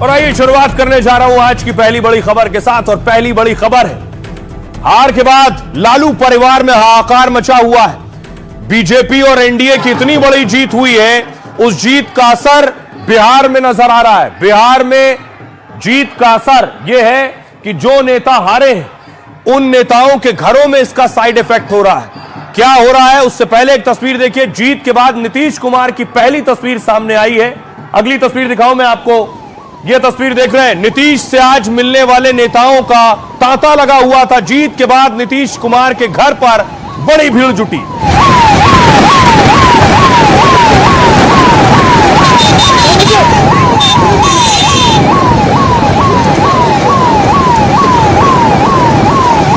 और आइए शुरुआत करने जा रहा हूं आज की पहली बड़ी खबर के साथ। और पहली बड़ी खबर है, हार के बाद लालू परिवार में हाहाकार मचा हुआ है। बीजेपी और एनडीए की इतनी बड़ी जीत हुई है, उस जीत का असर बिहार में नजर आ रहा है। बिहार में जीत का असर यह है कि जो नेता हारे हैं, उन नेताओं के घरों में इसका साइड इफेक्ट हो रहा है। क्या हो रहा है उससे पहले एक तस्वीर देखिए। जीत के बाद नीतीश कुमार की पहली तस्वीर सामने आई है। अगली तस्वीर दिखाऊं मैं आपको। यह तस्वीर देख रहे हैं, नीतीश से आज मिलने वाले नेताओं का तांता लगा हुआ था। जीत के बाद नीतीश कुमार के घर पर बड़ी भीड़ जुटी।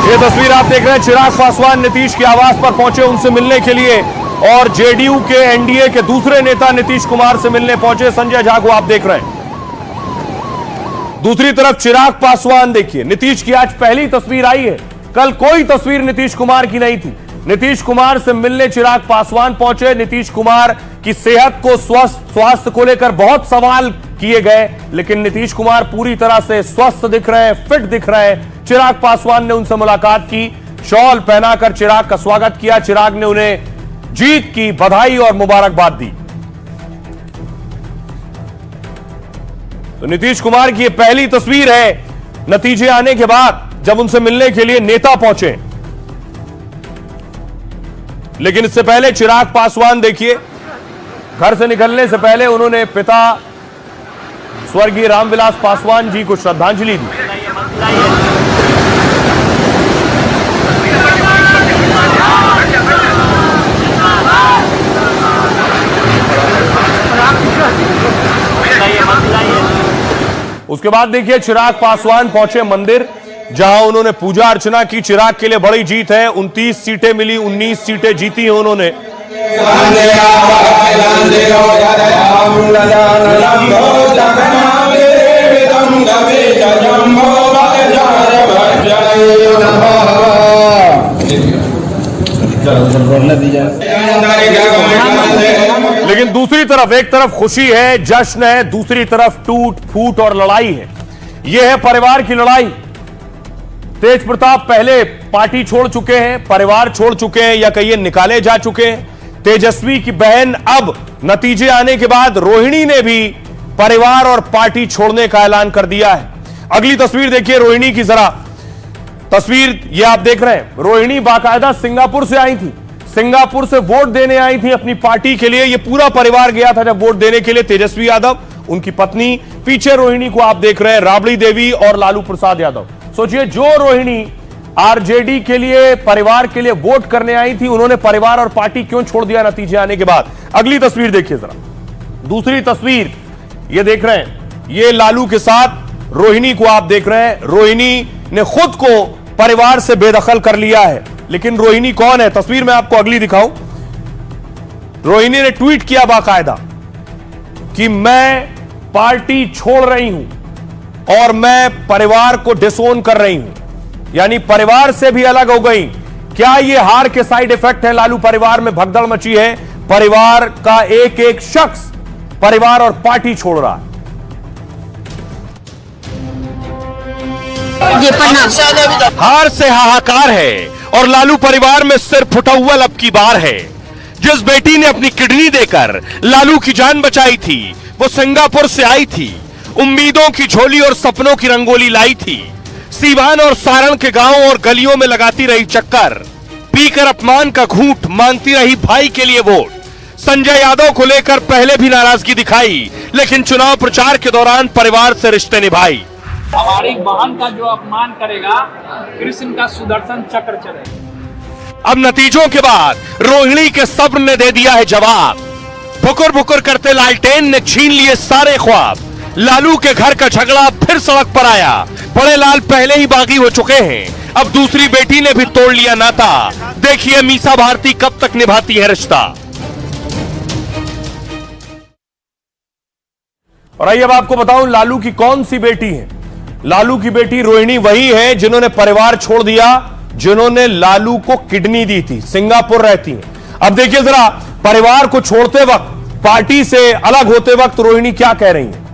ये तस्वीर आप देख रहे हैं, चिराग पासवान नीतीश के आवास पर पहुंचे उनसे मिलने के लिए, और जेडीयू के एनडीए के दूसरे नेता नीतीश कुमार से मिलने पहुंचे, संजय झा को आप देख रहे हैं। दूसरी तरफ चिराग पासवान देखिए, नीतीश की आज पहली तस्वीर आई है। कल कोई तस्वीर नीतीश कुमार की नहीं थी। नीतीश कुमार से मिलने चिराग पासवान पहुंचे। नीतीश कुमार की सेहत को, स्वास्थ्य को लेकर बहुत सवाल किए गए, लेकिन नीतीश कुमार पूरी तरह से स्वस्थ दिख रहे हैं, फिट दिख रहे हैं। चिराग पासवान ने उनसे मुलाकात की, शॉल पहनाकर चिराग का स्वागत किया। चिराग ने उन्हें जीत की बधाई और मुबारकबाद दी। तो नीतीश कुमार की यह पहली तस्वीर है नतीजे आने के बाद, जब उनसे मिलने के लिए नेता पहुंचे। लेकिन इससे पहले चिराग पासवान देखिए, घर से निकलने से पहले उन्होंने पिता स्वर्गीय रामविलास पासवान जी को श्रद्धांजलि दी। उसके बाद देखिए चिराग पासवान पहुंचे मंदिर, जहां उन्होंने पूजा अर्चना की। चिराग के लिए बड़ी जीत है, 29 सीटें मिली, 19 सीटें जीती हैं उन्होंने। लेकिन दूसरी तरफ, एक तरफ खुशी है, जश्न है, दूसरी तरफ टूट फूट और लड़ाई है। यह है परिवार की लड़ाई। तेज प्रताप पहले पार्टी छोड़ चुके हैं, परिवार छोड़ चुके हैं, या कहिए निकाले जा चुके हैं। तेजस्वी की बहन अब नतीजे आने के बाद रोहिणी ने भी परिवार और पार्टी छोड़ने का ऐलान कर दिया है। अगली तस्वीर देखिए रोहिणी की जरा। तस्वीर ये आप देख रहे हैं, रोहिणी बाकायदा सिंगापुर से आई थी, सिंगापुर से वोट देने आई थी अपनी पार्टी के लिए। ये पूरा परिवार गया था जब वोट देने के लिए। तेजस्वी यादव, उनकी पत्नी, पीछे रोहिणी को आप देख रहे हैं, राबड़ी देवी और लालू प्रसाद यादव। सोचिए, जो रोहिणी आरजेडी के लिए, परिवार के लिए वोट करने आई थी, उन्होंने परिवार और पार्टी क्यों छोड़ दिया नतीजे आने के बाद। अगली तस्वीर देखिए जरा। दूसरी तस्वीर ये देख रहे हैं, ये लालू के साथ रोहिणी को आप देख रहे हैं। रोहिणी ने खुद को परिवार से बेदखल कर लिया है। लेकिन रोहिणी कौन है, तस्वीर मैं आपको अगली दिखाऊं। रोहिणी ने ट्वीट किया बाकायदा कि मैं पार्टी छोड़ रही हूं और मैं परिवार को डिसोन कर रही हूं, यानी परिवार से भी अलग हो गई। क्या यह हार के साइड इफेक्ट है? लालू परिवार में भगदड़ मची है, परिवार का एक एक शख्स परिवार और पार्टी छोड़ रहा है। हार से हाहाकार है और लालू परिवार में सिर फुटा हुआ लब की बार है। जिस बेटी ने अपनी किडनी देकर लालू की जान बचाई थी, वो सिंगापुर से आई थी, उम्मीदों की झोली और सपनों की रंगोली लाई थी। सीवान और सारण के गांवों और गलियों में लगाती रही चक्कर, पीकर अपमान का घूंट मांगती रही भाई के लिए वोट। संजय यादव को लेकर पहले भी नाराजगी दिखाई, लेकिन चुनाव प्रचार के दौरान परिवार से रिश्ते निभाई। हमारी बहन का जो अपमान करेगा, कृष्ण का सुदर्शन चक्र चलेगा। अब नतीजों के बाद रोहिणी के सब्र ने दे दिया है जवाब। बुकुर बुकुर करते लालटेन ने छीन लिए सारे ख्वाब। लालू के घर का झगड़ा फिर सड़क पर आया। बड़े लाल पहले ही बागी हो चुके हैं, अब दूसरी बेटी ने भी तोड़ लिया नाता। देखिए मीसा भारती कब तक निभाती है रिश्ता। और आइए अब आपको बताऊं लालू की कौन सी बेटी है। लालू की बेटी रोहिणी वही है जिन्होंने परिवार छोड़ दिया, जिन्होंने लालू को किडनी दी थी, सिंगापुर रहती हैं। अब देखिए जरा परिवार को छोड़ते वक्त, पार्टी से अलग होते वक्त रोहिणी क्या कह रही हैं।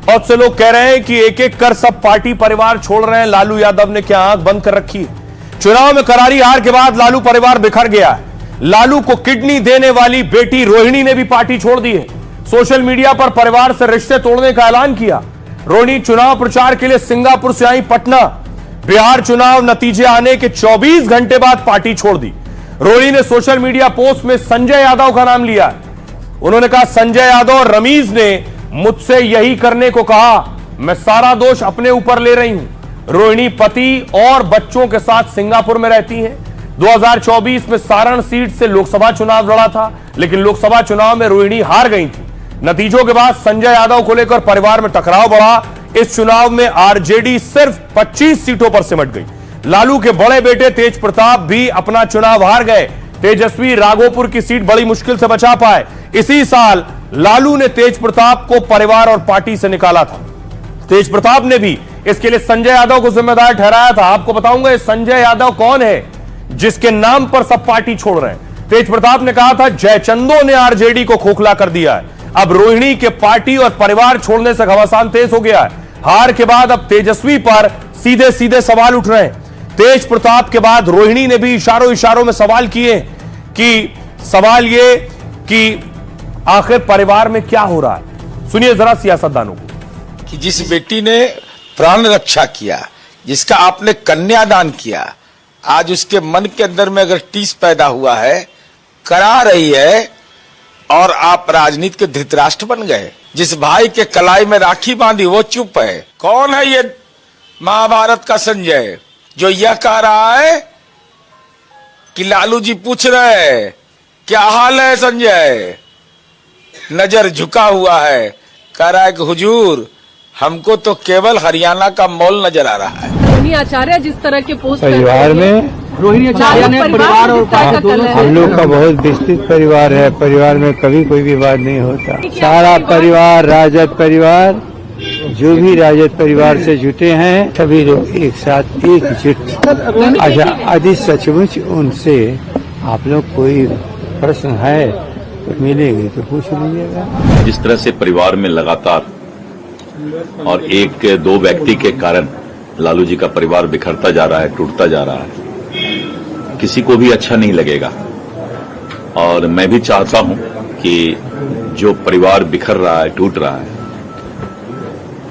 बहुत से लोग कह रहे हैं कि एक एक कर सब पार्टी परिवार छोड़ रहे हैं, लालू यादव ने क्या आंख बंद कर रखी है? चुनाव में करारी हार के बाद लालू परिवार बिखर गया है। लालू को किडनी देने वाली बेटी रोहिणी ने भी पार्टी छोड़ दी है। सोशल मीडिया पर परिवार से रिश्ते तोड़ने का ऐलान किया। रोहिणी चुनाव प्रचार के लिए सिंगापुर से आई पटना। बिहार चुनाव नतीजे आने के 24 घंटे बाद पार्टी छोड़ दी। रोहिणी ने सोशल मीडिया पोस्ट में संजय यादव का नाम लिया। उन्होंने कहा, संजय यादव और रमीज ने मुझसे यही करने को कहा, मैं सारा दोष अपने ऊपर ले रही हूं। रोहिणी पति और बच्चों के साथ सिंगापुर में रहती हैं। 2024 में सारण सीट से लोकसभा चुनाव लड़ा था, लेकिन लोकसभा चुनाव में रोहिणी हार गई थी। नतीजों के बाद संजय यादव को लेकर परिवार में टकराव बढ़ा। इस चुनाव में आरजेडी सिर्फ 25 सीटों पर सिमट गई। लालू के बड़े बेटे तेज प्रताप भी अपना चुनाव हार गए। तेजस्वी राघोपुर की सीट बड़ी मुश्किल से बचा पाए। इसी साल लालू ने तेज प्रताप को परिवार और पार्टी से निकाला था। तेज प्रताप ने भी इसके लिए संजय यादव को जिम्मेदार ठहराया था। आपको बताऊंगा संजय यादव कौन है जिसके नाम पर सब पार्टी छोड़ रहे हैं। तेज प्रताप ने कहा था, जयचंदो ने आरजेडी को खोखला कर दिया है। अब रोहिणी के पार्टी और परिवार छोड़ने से घमासान तेज हो गया है। हार के बाद अब तेजस्वी पर सीधे सीधे सवाल उठ रहे हैं। तेज प्रताप के बाद रोहिणी ने भी इशारों इशारों में सवाल किए कि सवाल ये कि आखिर परिवार में क्या हो रहा है। सुनिए जरा सियासतदानों को। कि जिस बेटी ने प्राण रक्षा किया, जिसका आपने कन्यादान किया, आज उसके मन के अंदर में अगर टीस पैदा हुआ है, करा रही है, और आप राजनीति के धृतराष्ट्र बन गए। जिस भाई के कलाई में राखी बांधी वो चुप है। कौन है ये महाभारत का संजय जो यह कह रहा है कि लालू जी पूछ रहे हैं क्या हाल है संजय? नजर झुका हुआ है, कह रहा है कि हुजूर हमको तो केवल हरियाणा का मॉल नजर आ रहा है। रोहिणी आचार्य जिस तरह के पोस्ट परिवार में रोहिणी आचार्य ने परिवार और पार्टी दोनों हम लोग का बहुत विस्तृत परिवार है। परिवार में कभी कोई विवाद नहीं होता। सारा परिवार, राजद परिवार, जो भी राजद परिवार से जुटे हैं, सभी लोग एक साथ एकजुट। अच्छा, यदि सचमुच उनसे आप लोग कोई प्रश्न है तो मिलेंगे तो पूछ लीजिएगा। जिस तरह से परिवार में लगातार और एक दो व्यक्ति के कारण लालू जी का परिवार बिखरता जा रहा है, टूटता जा रहा है, किसी को भी अच्छा नहीं लगेगा। और मैं भी चाहता हूं कि जो परिवार बिखर रहा है, टूट रहा है,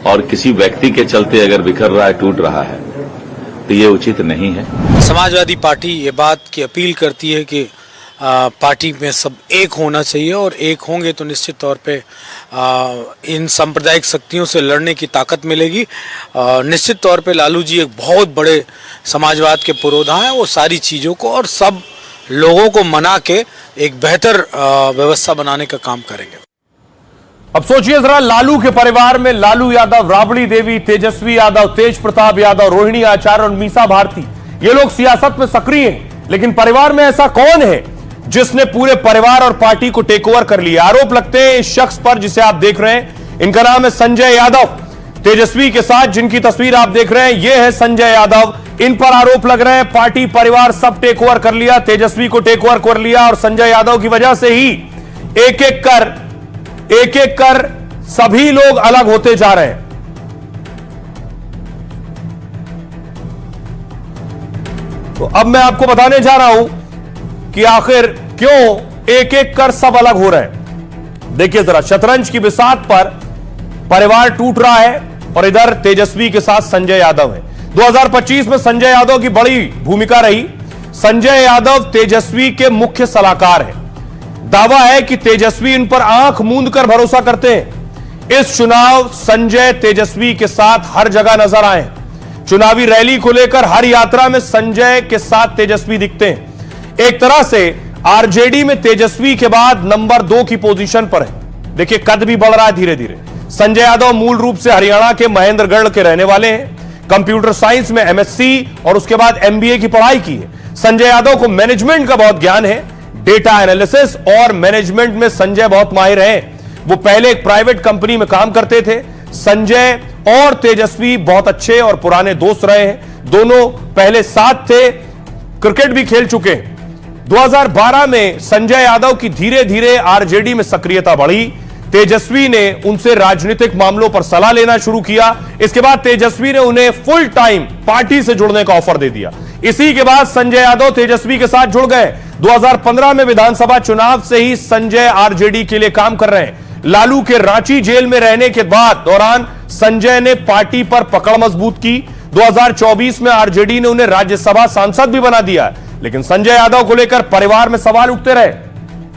और किसी व्यक्ति के चलते अगर बिखर रहा है, टूट रहा है, तो ये उचित नहीं है। समाजवादी पार्टी ये बात की अपील करती है कि पार्टी में सब एक होना चाहिए, और एक होंगे तो निश्चित तौर पे इन सांप्रदायिक शक्तियों से लड़ने की ताकत मिलेगी। निश्चित तौर पे लालू जी एक बहुत बड़े समाजवाद के पुरोधा हैं। वो सारी चीज़ों को और सब लोगों को मना के एक बेहतर व्यवस्था बनाने का काम करेंगे। अब सोचिए जरा, लालू के परिवार में लालू यादव, राबड़ी देवी, तेजस्वी यादव, तेज प्रताप यादव, रोहिणी आचार्य और मीसा भारती, ये लोग सियासत में सक्रिय हैं। लेकिन परिवार में ऐसा कौन है जिसने पूरे परिवार और पार्टी को टेक ओवर कर लिया? आरोप लगते हैं इस शख्स पर जिसे आप देख रहे हैं। इनका नाम है संजय यादव। तेजस्वी के साथ जिनकी तस्वीर आप देख रहे हैं, यह है संजय यादव। इन पर आरोप लग रहे हैं पार्टी परिवार सब टेक ओवर कर लिया, तेजस्वी को टेक ओवर कर लिया, और संजय यादव की वजह से ही एक एक कर सभी लोग अलग होते जा रहे हैं। तो अब मैं आपको बताने जा रहा हूं कि आखिर क्यों एक एक कर सब अलग हो रहे हैं। देखिए जरा, शतरंज की बिसात पर परिवार टूट रहा है और इधर तेजस्वी के साथ संजय यादव है। 2025 में संजय यादव की बड़ी भूमिका रही। संजय यादव तेजस्वी के मुख्य सलाहकार हैं। दावा है कि तेजस्वी इन पर आंख मूंद कर भरोसा करते हैं। इस चुनाव संजय तेजस्वी के साथ हर जगह नजर आए। चुनावी रैली को लेकर हर यात्रा में संजय के साथ तेजस्वी दिखते हैं। एक तरह से आरजेडी में तेजस्वी के बाद नंबर 2 की पोजीशन पर है। देखिए, कद भी बढ़ रहा है धीरे धीरे। संजय यादव मूल रूप से हरियाणा के महेंद्रगढ़ के रहने वाले हैं। कंप्यूटर साइंस में एमएससी और उसके बाद एमबीए की पढ़ाई की है। संजय यादव को मैनेजमेंट का बहुत ज्ञान है। डेटा एनालिसिस और मैनेजमेंट में संजय बहुत माहिर हैं। वो पहले एक प्राइवेट कंपनी में काम करते थे। संजय और तेजस्वी बहुत अच्छे और पुराने दोस्त रहे हैं। दोनों पहले साथ थे, क्रिकेट भी खेल चुके हैं। 2012 में संजय यादव की धीरे धीरे आरजेडी में सक्रियता बढ़ी। तेजस्वी ने उनसे राजनीतिक मामलों पर सलाह लेना शुरू किया। इसके बाद तेजस्वी ने उन्हें फुल टाइम पार्टी से जुड़ने का ऑफर दे दिया। इसी के बाद संजय यादव तेजस्वी के साथ जुड़ गए। 2015 में विधानसभा चुनाव से ही संजय आरजेडी के लिए काम कर रहे हैं। लालू के रांची जेल में रहने के दौरान संजय ने पार्टी पर पकड़ मजबूत की। 2024 में आरजेडी ने उन्हें राज्यसभा सांसद भी बना दिया। लेकिन संजय यादव को लेकर परिवार में सवाल उठते रहे।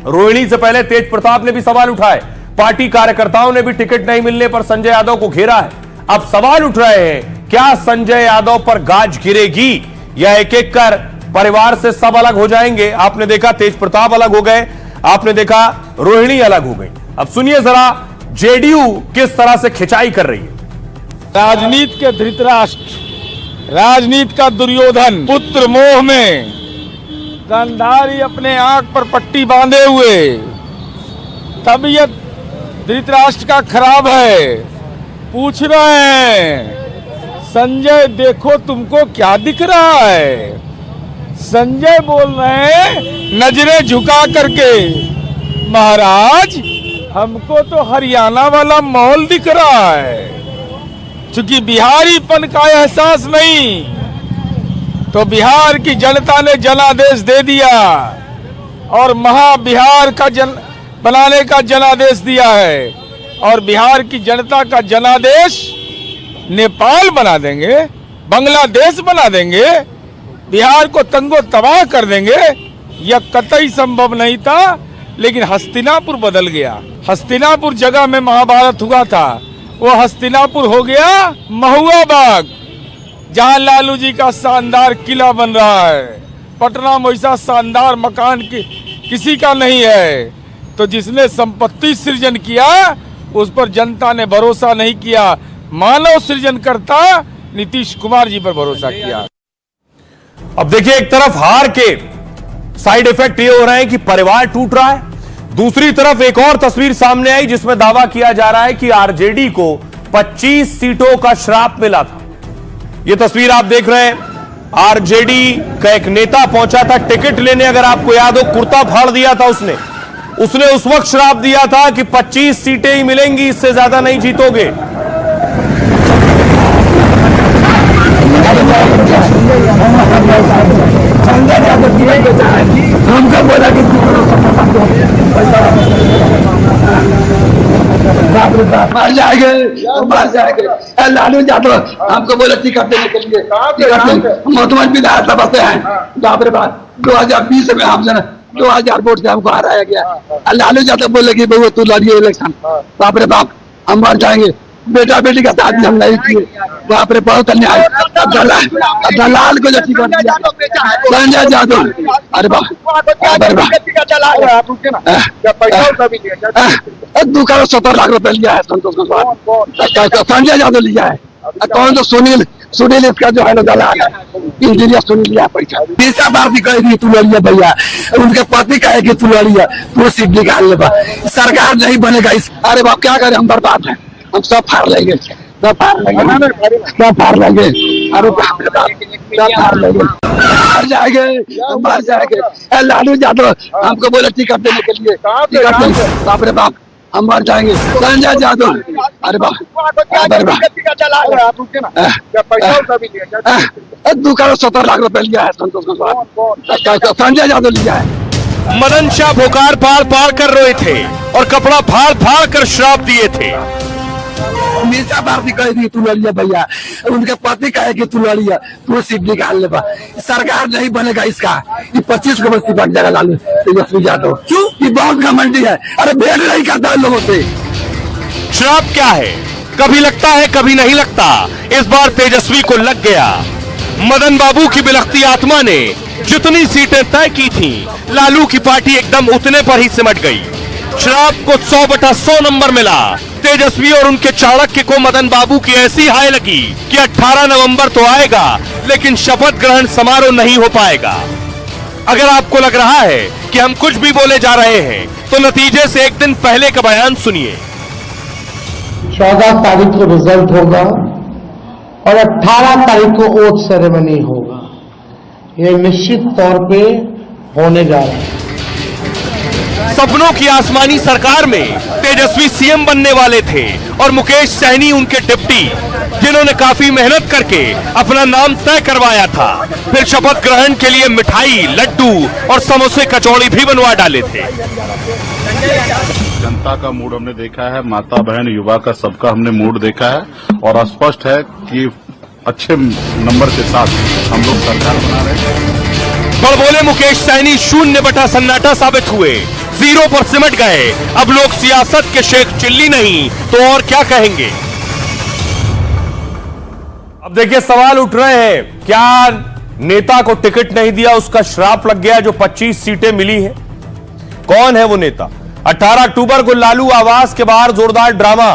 रोहिणी से पहले तेज प्रताप ने भी सवाल उठाए। पार्टी कार्यकर्ताओं ने भी टिकट नहीं मिलने पर संजय यादव को घेरा है। अब सवाल उठ रहे हैं, क्या संजय यादव पर गाज गिरेगी या एक एक कर परिवार से सब अलग हो जाएंगे? आपने देखा तेज प्रताप अलग हो गए, आपने देखा रोहिणी अलग हो गई। अब सुनिए जरा जेडीयू किस तरह से खिंचाई कर रही है। राजनीति के धृतराष्ट्र, राजनीति का दुर्योधन, पुत्र मोह में गंधारी अपने आंख पर पट्टी बांधे हुए, तबीयत धृतराष्ट्र का खराब है। पूछ रहे हैं संजय देखो तुमको क्या दिख रहा है? संजय बोल रहे हैं नजरें झुका करके, महाराज हमको तो हरियाणा वाला माहौल दिख रहा है। चूंकि बिहारीपन का एहसास नहीं, तो बिहार की जनता ने जनादेश दे दिया और महाबिहार का बनाने का जनादेश दिया है। और बिहार की जनता का जनादेश नेपाल बना देंगे, बांग्लादेश बना देंगे, बिहार को तंगो तबाह कर देंगे। यह कतई संभव नहीं था, लेकिन हस्तिनापुर बदल गया। हस्तिनापुर जगह में महाभारत हुआ था, वो हस्तिनापुर हो गया महुआ बाग, जहां लालू जी का शानदार किला बन रहा है। पटना में ऐसा शानदार मकान किसी का नहीं है। तो जिसने संपत्ति सृजन किया उस पर जनता ने भरोसा नहीं किया। मानव सृजन करता नीतीश कुमार जी पर भरोसा किया। अब देखिए, एक तरफ हार के साइड इफेक्ट ये हो रहे हैं कि परिवार टूट रहा है, दूसरी तरफ एक और तस्वीर सामने आई जिसमें दावा किया जा रहा है कि आरजेडी को 25 सीटों का श्राप मिला था। यह तस्वीर आप देख रहे हैं, आरजेडी का एक नेता पहुंचा था टिकट लेने। अगर आपको याद हो, कुर्ता फाड़ दिया था उसने उस वक्त श्राप दिया था कि 25 सीटें ही मिलेंगी, इससे ज्यादा नहीं जीतोगे। हमको बोला कि मार जाएंगे, मार जाएंगे। लालू यादव हमको बोले टिकट देने के लिए, मुख्यमंत्री विधानसभा से हैं। बाप रे बाप, 2020 में हम 2000 वोट से हमको हराया गया। लालू यादव बोले कि बहु तू लड़िए इलेक्शन। बाप रे बाप, हम मर जाएंगे। बेटा बेटी का शादी हम नहीं किए। बाप रे, बहुत अन्याय। दलाल को जो टिकट दिया संजय यादव, अरे बाप, दो करोड़ 70 लाख रुपए लिया है संतोष कुमार, संजय यादव लिया है। कौन तो सुनील इसका जो है ना दलाल है, इंजीनियर सुनील लिया पैसा। तीसरा बार भी कहेगी तू लड़िया भैया, उनके पति कहेगी तू लड़िया, तू सीट निकाल ले। सरकार नहीं बनेगा इस। अरे बाप, क्या करें, हम बर्बाद हैं। हम सब फाड़ लेंगे, सब फाड़ लेंगे, सब फाड़ लेंगे। अरे बाप रे बाप, सब फाड़ लेंगे, मर जाएंगे, मर जाएंगे। लालू यादव हमको बोले टिकट देने के लिए, टिकट देंगे। बाप रे बाप, हम मर जाएंगे। संजय यादव, अरे बाप, 2 करोड़ 70 लाख रुपए लिया है संतोष कुमार, संजय यादव लिया है। मदन शाह भोकार फाड़ फाड़ कर रोए थे और कपड़ा फाड़ फाड़ कर श्राप दिए थे। मीसा भारती कहेगी तू लड़िया भैया, उनके पति कहेगी तू लड़िया, तू सीट निकाल ले। सरकार नहीं बनेगा इसका। ये 25 को बस्ती बन जाएगा लालू तेजस्वी यादव। क्यों? ये बहुत घमंडी है। अरे भेंट नहीं करता लोगों से। श्राप क्या है? कभी लगता है कभी नहीं लगता। इस बार तेजस्वी को लग गया। मदन बाबू की बिलखती आत्मा ने जितनी सीटें तय की थी, लालू की पार्टी एकदम उतने पर ही सिमट गई। श्राप को 100/100 नंबर मिला। तेजस्वी और उनके चाणक्य को मदन बाबू की ऐसी हाय लगी कि 18 नवंबर तो आएगा, लेकिन शपथ ग्रहण समारोह नहीं हो पाएगा। अगर आपको लग रहा है कि हम कुछ भी बोले जा रहे हैं, तो नतीजे से एक दिन पहले का बयान सुनिए। 14 तारीख को रिजल्ट होगा और 18 तारीख को ओथ सेरेमनी होगा। ये निश्चित तौर पे होने जा रहा है। सपनों की आसमानी सरकार में तेजस्वी सीएम बनने वाले थे और मुकेश सहनी उनके डिप्टी, जिन्होंने काफी मेहनत करके अपना नाम तय करवाया था। फिर शपथ ग्रहण के लिए मिठाई, लड्डू और समोसे कचौड़ी भी बनवा डाले थे। जनता का मूड हमने देखा है, माता बहन युवा का सबका हमने मूड देखा है और स्पष्ट है कि अच्छे नंबर के साथ हम लोग सरकार बना रहे हैं। बड़बोले मुकेश सहनी शून्य बटा सन्नाटा साबित हुए, जीरो पर सिमट गए। अब लोग सियासत के शेख चिल्ली नहीं तो और क्या कहेंगे। अब देखिए सवाल उठ रहे हैं, क्या नेता को टिकट नहीं दिया उसका श्राप लग गया जो 25 सीटें मिली हैं? कौन है वो नेता? 18 अक्टूबर को लालू आवास के बाहर जोरदार ड्रामा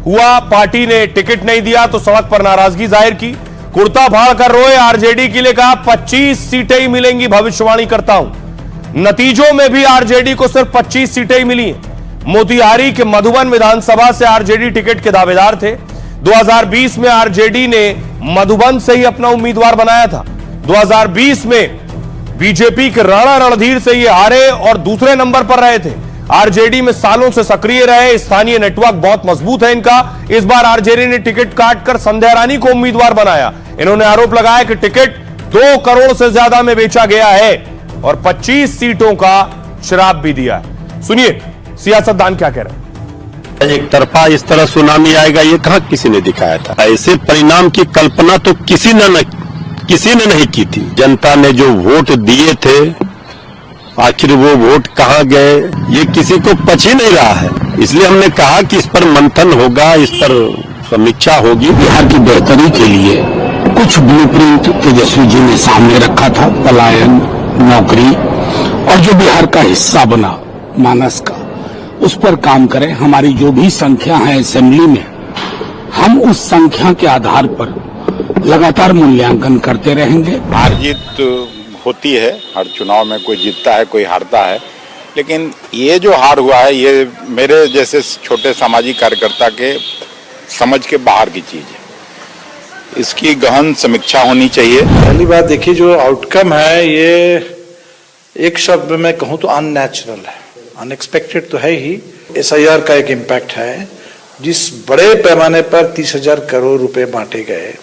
हुआ। पार्टी ने टिकट नहीं दिया तो सड़क पर नाराजगी जाहिर की, कुर्ता फाड़ कर रोए आरजेडी के लिए, कहा 25 सीटें ही मिलेंगी, भविष्यवाणी करता हूं। नतीजों में भी आरजेडी को सिर्फ 25 सीटें ही मिली हैं। मोतिहारी के मधुबन विधानसभा से आरजेडी टिकट के दावेदार थे। 2020 में आरजेडी ने मधुबन से ही अपना उम्मीदवार बनाया था। 2020 में बीजेपी के राणा रणधीर से ये हारे और दूसरे नंबर पर रहे थे। आरजेडी में सालों से सक्रिय रहे, स्थानीय नेटवर्क बहुत मजबूत है इनका। इस बार आरजेडी ने टिकट काटकर संध्या रानी को उम्मीदवार बनाया। इन्होंने आरोप लगाया कि टिकट 2 करोड़ से ज्यादा में बेचा गया है और 25 सीटों का श्राप भी दिया है। सुनिए सियासतदान क्या कह रहे हैं। एक तरफा इस तरह सुनामी आएगा ये कहां किसी ने दिखाया था। ऐसे परिणाम की कल्पना तो किसी ने नहीं की थी। जनता ने जो वोट दिए थे आखिर वो वोट कहां गए ये किसी को पच ही नहीं रहा है। इसलिए हमने कहा कि इस पर मंथन होगा, इस पर समीक्षा होगी। बिहार की बेहतरी के लिए कुछ ब्लूप्रिंट तेजस्वी जी ने सामने रखा था, पलायन, नौकरी और जो बिहार का हिस्सा बना मानस का, उस पर काम करें। हमारी जो भी संख्या है असेंबली में, हम उस संख्या के आधार पर लगातार मूल्यांकन करते रहेंगे। हार जीत होती है, हर चुनाव में कोई जीतता है कोई हारता है, लेकिन ये जो हार हुआ है ये मेरे जैसे छोटे सामाजिक कार्यकर्ता के समझ के बाहर की चीज है। इसकी गहन समीक्षा होनी चाहिए। पहली बात देखिए, जो आउटकम है ये एक शब्द में कहूँ तो अननेचुरल है, अनएक्सपेक्टेड तो है ही। SIR का एक इम्पैक्ट है, जिस बड़े पैमाने पर 30,000 करोड़ रुपए बांटे गए,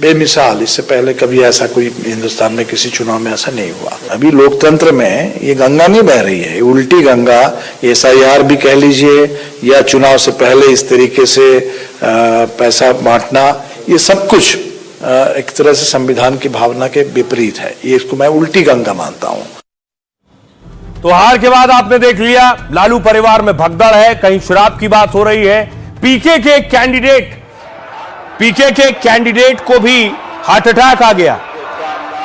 बेमिसाल। इससे पहले कभी ऐसा कोई हिंदुस्तान में किसी चुनाव में ऐसा नहीं हुआ। अभी लोकतंत्र में ये गंगा नहीं बह रही है, उल्टी गंगा। SIR भी कह लीजिए या चुनाव से पहले इस तरीके से पैसा बांटना, ये सब कुछ एक तरह से संविधान की भावना के विपरीत है। ये इसको मैं उल्टी गंगा मानता हूं। तो हार के बाद आपने देख लिया लालू परिवार में भगदड़ है, कहीं शराब की बात हो रही है। पीके के कैंडिडेट को भी हार्ट अटैक आ गया।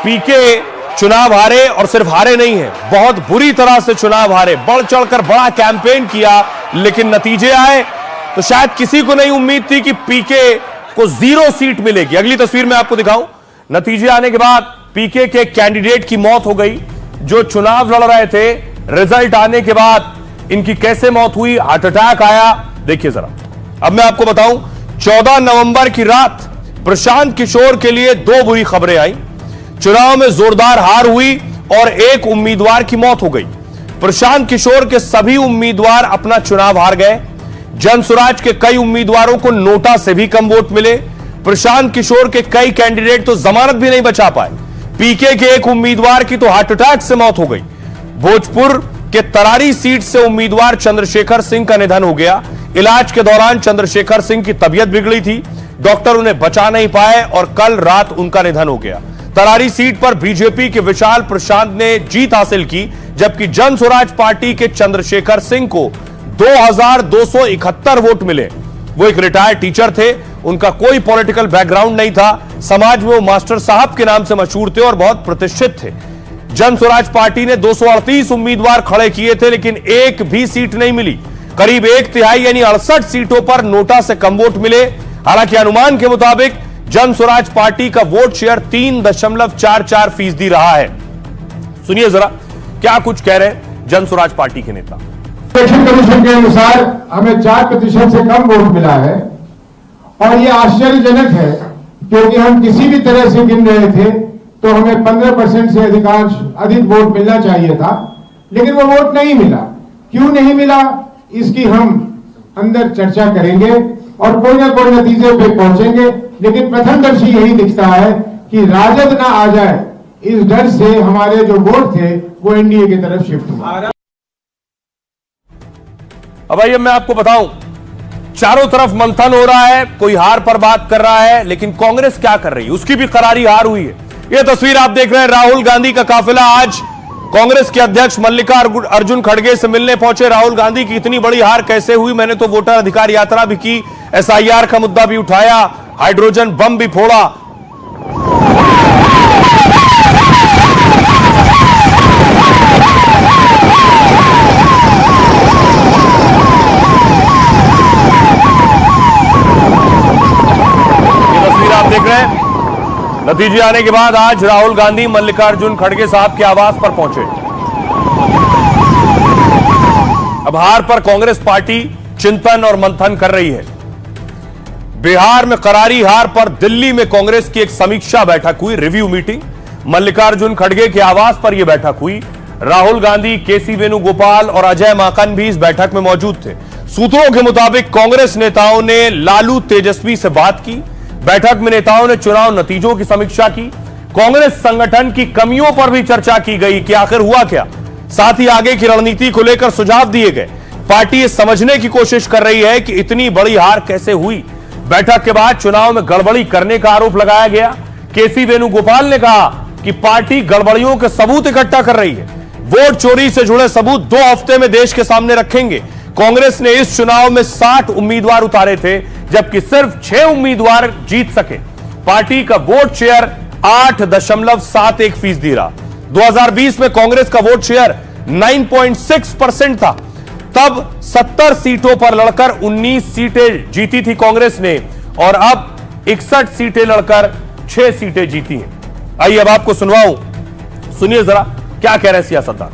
पीके चुनाव हारे और सिर्फ हारे नहीं है, बहुत बुरी तरह से चुनाव हारे। बढ़ चढ़कर बड़ा कैंपेन किया, लेकिन नतीजे आए तो शायद किसी को नहीं उम्मीद थी कि पीके को 0 सीट मिलेगी। अगली तस्वीर में आपको दिखाऊं, नतीजे आने के बाद पीके के कैंडिडेट की मौत हो गई जो चुनाव लड़ रहे थे। रिजल्ट आने के बाद इनकी कैसे मौत हुई, हार्ट अटैक आया, देखिए जरा। अब मैं आपको बताऊं, 14 नवंबर की रात प्रशांत किशोर के लिए 2 बुरी खबरें आई। चुनाव में जोरदार हार हुई और एक उम्मीदवार की मौत हो गई। प्रशांत किशोर के सभी उम्मीदवार अपना चुनाव हार गए। जनसुराज के कई उम्मीदवारों को नोटा से भी कम वोट मिले। प्रशांत किशोर के कई कैंडिडेट तो जमानत भी नहीं बचा पाए। पीके के एक उम्मीदवार की तो हार्ट अटैक से मौत हो गई। भोजपुर के तरारी सीट से उम्मीदवार चंद्रशेखर सिंह का निधन हो गया। इलाज के दौरान चंद्रशेखर सिंह की तबीयत बिगड़ी थी, डॉक्टर उन्हें बचा नहीं पाए और कल रात उनका निधन हो गया। तरारी सीट पर बीजेपी के विशाल प्रशांत ने जीत हासिल की, जबकि जनसुराज पार्टी के चंद्रशेखर सिंह को 2271 वोट मिले। वो एक रिटायर्ड टीचर थे, उनका कोई पॉलिटिकल बैकग्राउंड नहीं था। समाज में वो मास्टर साहब के नाम से मशहूर थे और बहुत प्रतिष्ठित थे। जनसुराज पार्टी ने 238 उम्मीदवार खड़े किए थे, लेकिन एक भी सीट नहीं मिली। करीब 1/3 यानी 68 सीटों पर नोटा से कम वोट मिले। हालांकि अनुमान के मुताबिक जनसुराज पार्टी का वोट शेयर 3.44% रहा है। सुनिए जरा क्या कुछ कह रहे हैं जनसुराज पार्टी के नेता। इलेक्शन कमीशन के अनुसार हमें 4% से कम वोट मिला है और ये आश्चर्यजनक है, क्योंकि हम किसी भी तरह से गिन रहे थे तो हमें 15% से अधिक वोट मिलना चाहिए था, लेकिन वो वोट नहीं मिला। क्यों नहीं मिला, इसकी हम अंदर चर्चा करेंगे और कोई ना कोई नतीजे पे पहुंचेंगे। लेकिन प्रथमदर्शी यही दिखता है कि राजद ना आ जाए, इस डर से हमारे जो वोट थे वो एनडीए की तरफ शिफ्ट हुआ। अब आइए मैं आपको बताऊं, चारों तरफ मंथन हो रहा है, कोई हार पर बात कर रहा है, लेकिन कांग्रेस क्या कर रही है, उसकी भी करारी हार हुई है। यह तस्वीर आप देख रहे हैं, राहुल गांधी का काफिला आज कांग्रेस के अध्यक्ष मल्लिकार्जुन खड़गे से मिलने पहुंचे। राहुल गांधी की इतनी बड़ी हार कैसे हुई, मैंने तो वोटर अधिकार यात्रा भी की, एसआईआर का मुद्दा भी उठाया, हाइड्रोजन बम भी फोड़ा। ये तस्वीर आप देख रहे हैं। नतीजे आने के बाद आज राहुल गांधी मल्लिकार्जुन खड़गे साहब के आवास पर पहुंचे। अब हार पर कांग्रेस पार्टी चिंतन और मंथन कर रही है। बिहार में करारी हार पर दिल्ली में कांग्रेस की एक समीक्षा बैठक हुई, रिव्यू मीटिंग। मल्लिकार्जुन खड़गे के आवास पर यह बैठक हुई। राहुल गांधी, केसी वेणुगोपाल और अजय माकन भी इस बैठक में मौजूद थे। सूत्रों के मुताबिक कांग्रेस नेताओं ने लालू तेजस्वी से बात की। बैठक में नेताओं ने चुनाव नतीजों की समीक्षा की। कांग्रेस संगठन की कमियों पर भी चर्चा की गई कि आखिर हुआ क्या। साथ ही आगे की रणनीति को लेकर सुझाव दिए गए। पार्टी ये समझने की कोशिश कर रही है कि इतनी बड़ी हार कैसे हुई। बैठक के बाद चुनाव में गड़बड़ी करने का आरोप लगाया गया। केसी वेणुगोपाल ने कहा कि पार्टी गड़बड़ियों के सबूत इकट्ठा कर रही है। वोट चोरी से जुड़े सबूत 2 हफ्ते में देश के सामने रखेंगे। कांग्रेस ने इस चुनाव में 60 उम्मीदवार उतारे थे, जबकि सिर्फ 6 उम्मीदवार जीत सके। पार्टी का वोट शेयर 8.71% रहा। 2020 में कांग्रेस का वोट शेयर 9.6% था। तब 70 सीटों पर लड़कर 19 सीटें जीती थी कांग्रेस ने, और अब 61 सीटें लड़कर 6 सीटें जीती हैं। आइए अब आपको सुनवाऊं, सुनिए जरा क्या कह रहे हैं सियासतदान।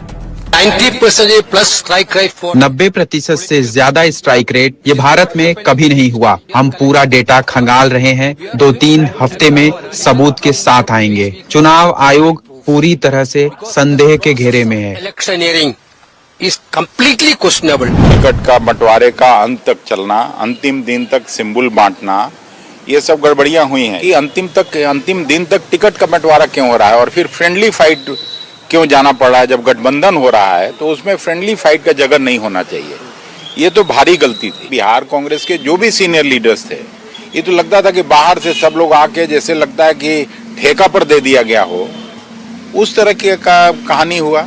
90% प्लस स्ट्राइक रेट, 90% से ज्यादा स्ट्राइक रेट ये भारत में कभी नहीं हुआ। हम पूरा डेटा खंगाल रहे हैं, 2-3 हफ्ते में सबूत के साथ आएंगे। चुनाव आयोग पूरी तरह से संदेह के घेरे में है। Electioneering is completely questionable. Ticket का बंटवारे का अंत तक चलना, अंतिम दिन तक सिंबल बांटना, ये सब गड़बड़ियां हुई हैं कि अंतिम दिन तक टिकट का बंटवारा क्यों हो रहा है और फिर फ्रेंडली फाइट क्यों जाना पड़ रहा है। जब गठबंधन हो रहा है तो उसमें फ्रेंडली फाइट का जगह नहीं होना चाहिए। ये तो भारी गलती थी। बिहार कांग्रेस के जो भी सीनियर लीडर्स थे, ये तो लगता था कि बाहर से सब लोग आके जैसे लगता है कि ठेका पर दे दिया गया हो, उस तरह की कहानी हुआ,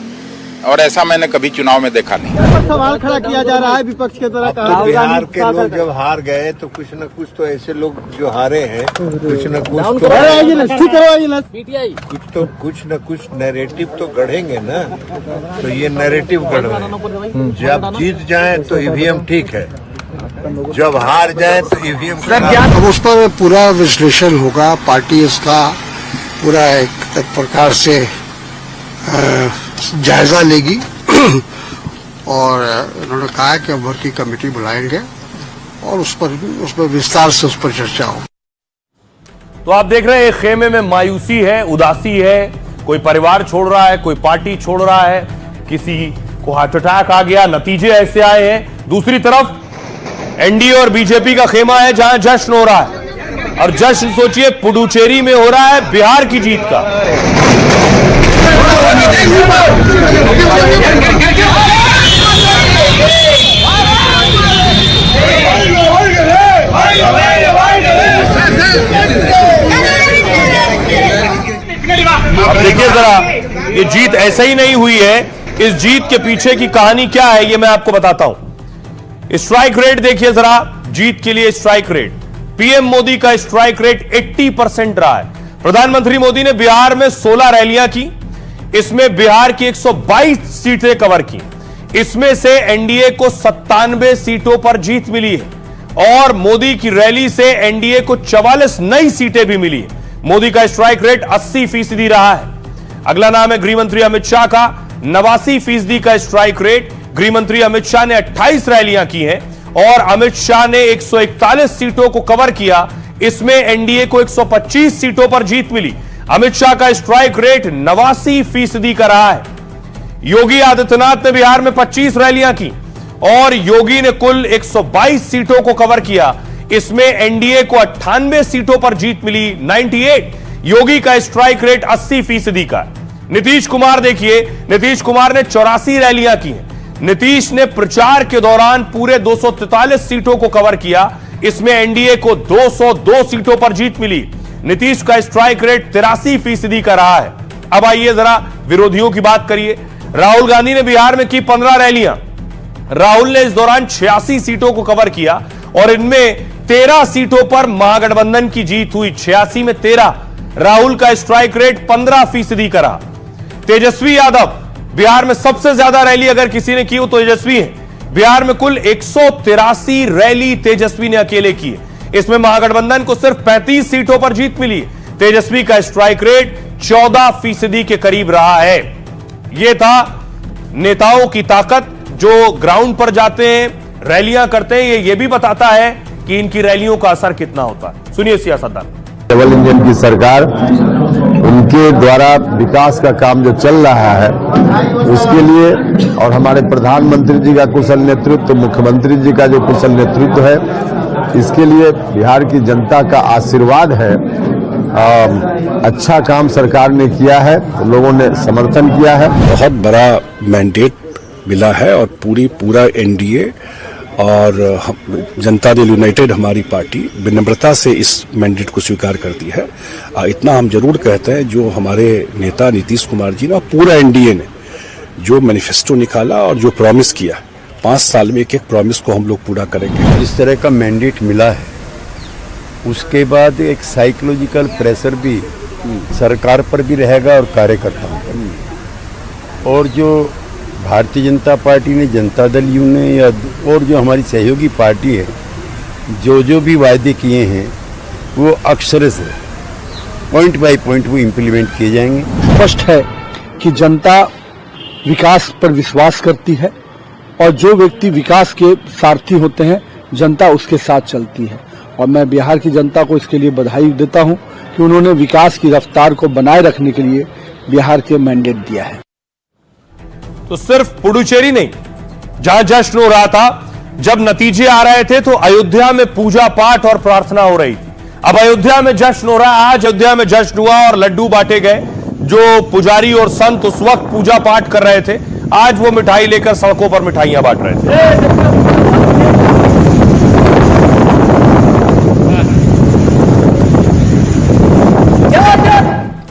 और ऐसा मैंने कभी चुनाव में देखा नहीं। सवाल खड़ा किया जा रहा है विपक्ष के द्वारा। तो बिहार के लोग जब हार गए तो कुछ न कुछ तो ऐसे लोग जो हारे हैं कुछ न कुछ नैरेटिव तो गढ़ेंगे ना। तो ये नैरेटिव गढ़ रहे हैं। जब जीत जाए तो ईवीएम ठीक है, जब हार जाए तो ईवीएम। अब उस पर पूरा विश्लेषण होगा। पार्टी इसका पूरा एक प्रकार से जायजा लेगी और उन्होंने कहा कि भर्ती कमेटी बुलाएंगे और उस पर विस्तार से उस पर चर्चा हो। तो आप देख रहे हैं एक खेमे में मायूसी है, उदासी है। कोई परिवार छोड़ रहा है, कोई पार्टी छोड़ रहा है, किसी को हार्ट अटैक आ गया, नतीजे ऐसे आए हैं। दूसरी तरफ एनडीए और बीजेपी का खेमा है जहां जश्न हो रहा है, और जश्न सोचिए पुडुचेरी में हो रहा है बिहार की जीत का। अब देखिए जरा, ये जीत ऐसे ही नहीं हुई है। इस जीत के पीछे की कहानी क्या है ये मैं आपको बताता हूं। स्ट्राइक रेट देखिए जरा, जीत के लिए स्ट्राइक रेट। पीएम मोदी का स्ट्राइक रेट 80% रहा है। प्रधानमंत्री मोदी ने बिहार में 16 रैलियां की, इसमें बिहार की 122 सीटें कवर की। इसमें से एनडीए को 97 सीटों पर जीत मिली है और मोदी की रैली से एनडीए को 44 नई सीटें भी मिली है। मोदी का स्ट्राइक रेट 80% रहा है। अगला नाम है गृहमंत्री अमित शाह का, 89% का स्ट्राइक रेट। गृहमंत्री अमित शाह ने 28 रैलियां की हैं और अमित शाह ने 141 सीटों को कवर किया। इसमें एनडीए को 125 सीटों पर जीत मिली। अमित शाह का स्ट्राइक रेट 89% का रहा है। योगी आदित्यनाथ ने बिहार में 25 रैलियां की और योगी ने कुल 122 सीटों को कवर किया। इसमें एनडीए को 98 सीटों पर जीत मिली, 98। योगी का स्ट्राइक रेट 80% का। नीतीश कुमार देखिए, नीतीश कुमार ने 84 रैलियां की हैं। नीतीश ने प्रचार के दौरान पूरे 243 सीटों को कवर किया। इसमें एनडीए को 202 सीटों पर जीत मिली। नीतीश का स्ट्राइक रेट 83% का रहा है। अब आइए जरा विरोधियों की बात करिए। राहुल गांधी ने बिहार में की 15 रैलियां। राहुल ने इस दौरान 86 सीटों को कवर किया और इनमें 13 सीटों पर महागठबंधन की जीत हुई। 86 में 13। राहुल का स्ट्राइक रेट 15% का रहा। तेजस्वी यादव बिहार में सबसे ज्यादा रैली अगर किसी ने की हो तो तेजस्वी है। बिहार में कुल 183 रैली तेजस्वी ने अकेले की है। इसमें महागठबंधन को सिर्फ 35 सीटों पर जीत मिली। तेजस्वी का स्ट्राइक रेट 14% के करीब रहा है। यह था नेताओं की ताकत, जो ग्राउंड पर जाते हैं, रैलियां करते हैं। ये भी बताता है कि इनकी रैलियों का असर कितना होता है। सुनिए सियासतदान। डबल इंजन की सरकार, उनके द्वारा विकास का काम जो चल रहा है उसके लिए, और हमारे प्रधानमंत्री जी का कुशल नेतृत्व, मुख्यमंत्री जी का जो कुशल नेतृत्व है, इसके लिए बिहार की जनता का आशीर्वाद है। अच्छा काम सरकार ने किया है, लोगों ने समर्थन किया है। बहुत बड़ा मैंडेट मिला है और पूरा एनडीए और जनता दल यूनाइटेड हमारी पार्टी विनम्रता से इस मैंडेट को स्वीकार करती है। इतना हम जरूर कहते हैं, जो हमारे नेता नीतीश कुमार जी ने, पूरा एनडीए ने जो मैनिफेस्टो निकाला और जो प्रॉमिस किया, 5 साल में एक प्रॉमिस को हम लोग पूरा करेंगे। जिस तरह का मैंडेट मिला है उसके बाद एक साइकोलॉजिकल प्रेशर भी सरकार पर भी रहेगा और कार्यकर्ताओं पर भी। और जो भारतीय जनता पार्टी ने, जनता दल यू ने, या और जो हमारी सहयोगी पार्टी है, जो भी वायदे किए हैं वो अक्षर से पॉइंट बाय पॉइंट वो इम्प्लीमेंट किए जाएंगे। स्पष्ट है कि जनता विकास पर विश्वास करती है और जो व्यक्ति विकास के सारथी होते हैं, जनता उसके साथ चलती है। और मैं बिहार की जनता को इसके लिए बधाई देता हूं कि उन्होंने विकास की रफ्तार को बनाए रखने के लिए बिहार के मैंडेट दिया है। तो सिर्फ पुडुचेरी नहीं, जहां जश्न हो रहा था, जब नतीजे आ रहे थे तो अयोध्या में पूजा पाठ और प्रार्थना हो रही थी। अब अयोध्या में जश्न हो रहा है। आज अयोध्या में जश्न हुआ और लड्डू बांटे गए। जो पुजारी और संत उस वक्त पूजा पाठ कर रहे थे, आज वो मिठाई लेकर सड़कों पर मिठाइयां बांट रहे थे।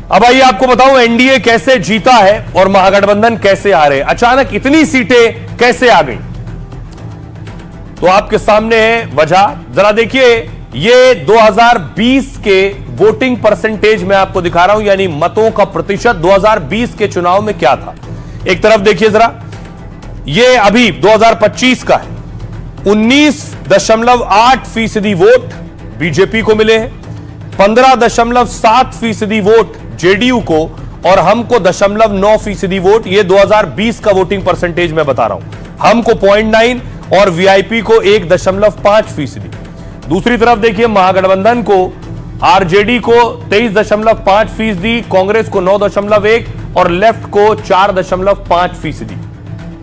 अब आइए आपको बताऊं एनडीए कैसे जीता है और महागठबंधन कैसे हारे। अचानक इतनी सीटें कैसे आ गई, तो आपके सामने है वजह। जरा देखिए, ये 2020 के वोटिंग परसेंटेज में आपको दिखा रहा हूं, यानी मतों का प्रतिशत 2020 के चुनाव में क्या था। एक तरफ देखिए जरा, ये अभी 2025 का है। 19.8% वोट बीजेपी को मिले हैं, 15.7% वोट जेडीयू को और हमको 0.9% वोट। ये 2020 का वोटिंग परसेंटेज मैं बता रहा हूं। हमको 0.9 और वीआईपी को 1.5%। दूसरी तरफ देखिए, महागठबंधन को, आरजेडी को 23.5%, कांग्रेस को 9.1 और लेफ्ट को 4.5%।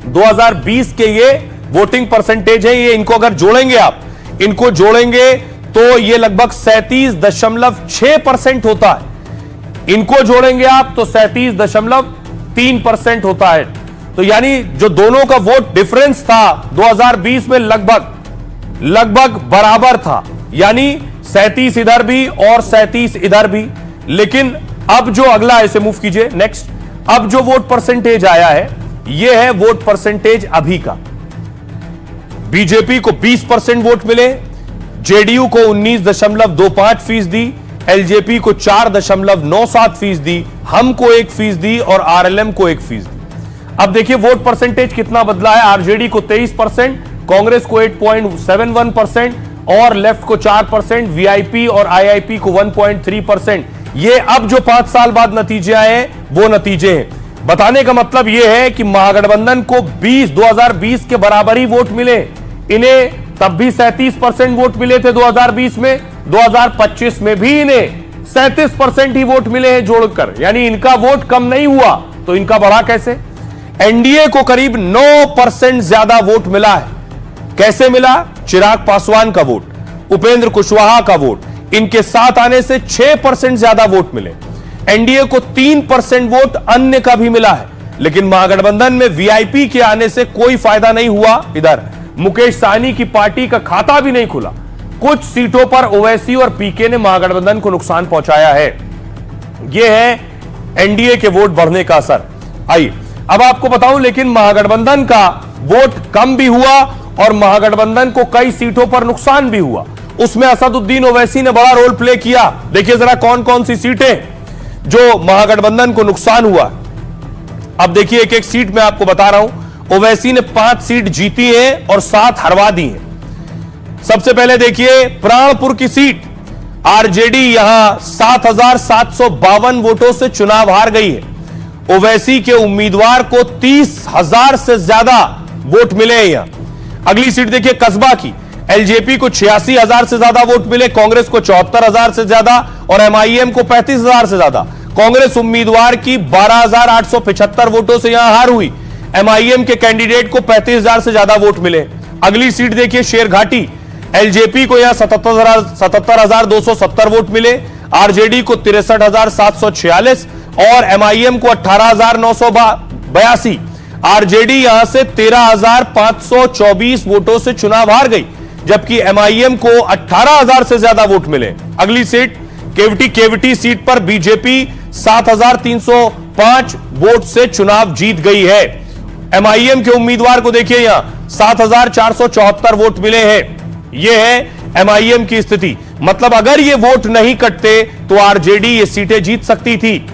2020 के ये वोटिंग परसेंटेज है। ये इनको अगर जोड़ेंगे आप, इनको जोड़ेंगे तो ये लगभग 37.6% होता है। इनको जोड़ेंगे आप तो 37.3% होता है। तो यानी जो दोनों का वोट डिफरेंस था 2020 में लगभग बराबर था, यानी 37 इधर भी और 37 इधर भी। लेकिन अब जो अगला, इसे मूव कीजिए नेक्स्ट, अब जो वोट परसेंटेज आया है, यह है वोट परसेंटेज अभी का। बीजेपी को 20% वोट मिले, जेडीयू को 19.25%, एलजेपी को 4.97%, हमको 1% और आरएलएम को 1%। अब देखिए वोट परसेंटेज कितना बदला है। आरजेडी को 23%, कांग्रेस को 8.71% और लेफ्ट को 4%, वीआईपी और आईआईपी को 1.3%। ये अब जो 5 साल बाद नतीजे आए हैं वो नतीजे हैं। बताने का मतलब यह है कि महागठबंधन को 2020 के बराबर ही वोट मिले। इन्हें तब भी 37% वोट मिले थे 2020 में, 2025 में भी इन्हें 37% ही वोट मिले हैं जोड़कर, यानी इनका वोट कम नहीं हुआ। तो इनका बढ़ा कैसे? एनडीए को करीब 9% ज्यादा वोट मिला है। कैसे मिला? चिराग पासवान का वोट, उपेंद्र कुशवाहा का वोट, इनके साथ आने से 6% ज्यादा वोट मिले। एनडीए को 3% वोट अन्य का भी मिला है, लेकिन महागठबंधन में वीआईपी के आने से कोई फायदा नहीं हुआ। इधर मुकेश सहनी की पार्टी का खाता भी नहीं खुला। कुछ सीटों पर ओवैसी और पीके ने महागठबंधन को नुकसान पहुंचाया है। यह है एनडीए के वोट बढ़ने का असर। आइए अब आपको बताऊं, लेकिन महागठबंधन का वोट कम भी हुआ और महागठबंधन को कई सीटों पर नुकसान भी हुआ। उसमें असदुद्दीन ओवैसी ने बड़ा रोल प्ले किया। देखिए जरा कौन कौन सी सीटें जो महागठबंधन को नुकसान हुआ। अब देखिए एक एक सीट में आपको बता रहा हूं। ओवैसी ने 5 सीट जीती है और 7 हरवा दी है। सबसे पहले देखिए प्राणपुर की सीट, आरजेडी यहां 7,752 वोटों से चुनाव हार गई है। ओवैसी के उम्मीदवार को 30,000 से ज्यादा वोट मिले हैं यहां। अगली सीट देखिए कस्बा की, एलजेपी को 86,000 से ज्यादा वोट मिले, कांग्रेस को 74,000 से ज्यादा और एमआईएम को 35,000 से ज्यादा। कांग्रेस उम्मीदवार की 12,875 वोटों से यहां हार हुई। एमआईएम के कैंडिडेट को 35,000 से ज्यादा वोट मिले। अगली सीट देखिए शेरघाटी, एलजेपी को यहां 77,270 वोट मिले, आरजेडी को 63,746 और एमआईएम को 18,982। आरजेडी यहां से 13,524 वोटों से चुनाव हार गई, जबकि एमआईएम को 18,000 से ज्यादा वोट मिले। अगली सीट केवटी सीट पर बीजेपी 7,305 वोट से चुनाव जीत गई है। एमआईएम के उम्मीदवार को देखिए यहां 7,474 वोट मिले हैं। यह है एमआईएम की स्थिति। मतलब अगर ये वोट नहीं कटते तो आरजेडी ये सीटें जीत सकती थी।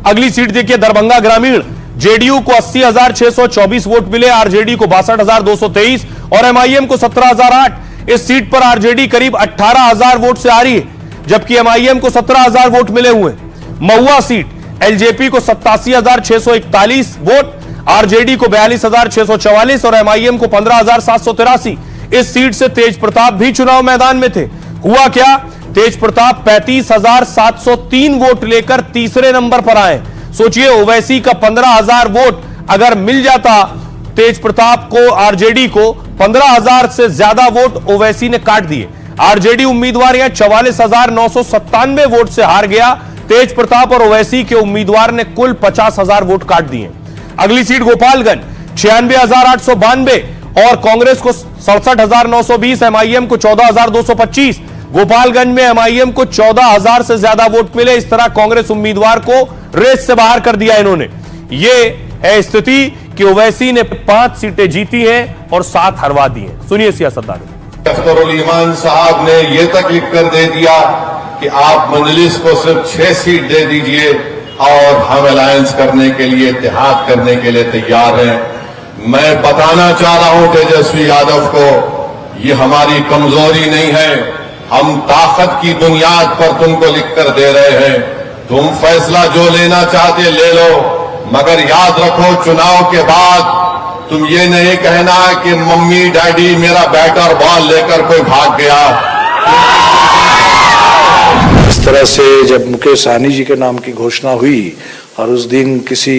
अगली सीट देखिए दरभंगा ग्रामीण, जेडीयू को 80,624 वोट मिले, आरजेडी को 62,223 और एमआईएम को 17,008। इस सीट पर आरजेडी करीब 18,000 वोट से आ रही है, जबकि एमआईएम को 17,000 वोट मिले हुए। महुआ सीट, एलजेपी को 87,641 वोट, आरजेडी को 42,644 और एमआईएम को 15,783। इस सीट से तेज प्रताप भी चुनाव मैदान में थे। हुआ क्या? तेज प्रताप 35,703 वोट लेकर तीसरे नंबर पर आए। सोचिए ओवैसी का 15,000 वोट अगर मिल जाता तेज प्रताप को, आरजेडी को 15,000 से ज्यादा वोट ओवैसी ने काट दिए। आरजेडी उम्मीदवार यहां 44,997 वोट से हार गया। तेज प्रताप और ओवैसी के उम्मीदवार ने कुल 50,000 वोट काट दिए। अगली सीट गोपालगंज, 96,892 और कांग्रेस को 67,920, एमआईएम को 14,225। गोपालगंज में एमआईएम को 14,000 से ज्यादा वोट मिले। इस तरह कांग्रेस उम्मीदवार को रेस से बाहर कर दिया इन्होंने। ये है स्थिति कि ओवैसी ने 5 सीटें जीती हैं और 7 हरवा दी हैं। सुनिए सियासतदान। अख्तरुल ईमान साहब ने यह तक लिख कर दे दिया कि आप मजलिस को सिर्फ 6 सीट दे दीजिए और हम अलायंस करने के लिए, इत्तेहाद करने के लिए तैयार हैं। मैं बताना चाह रहा हूं तेजस्वी यादव को, ये हमारी कमजोरी नहीं है। हम ताकत की बुनियाद पर तुमको लिखकर दे रहे हैं। तुम फैसला जो लेना चाहते ले लो, मगर याद रखो चुनाव के बाद तुम ये नहीं कहना कि मम्मी डैडी मेरा बैट और बॉल लेकर कोई भाग गया। इस तरह से जब मुकेश सहनी जी के नाम की घोषणा हुई और उस दिन किसी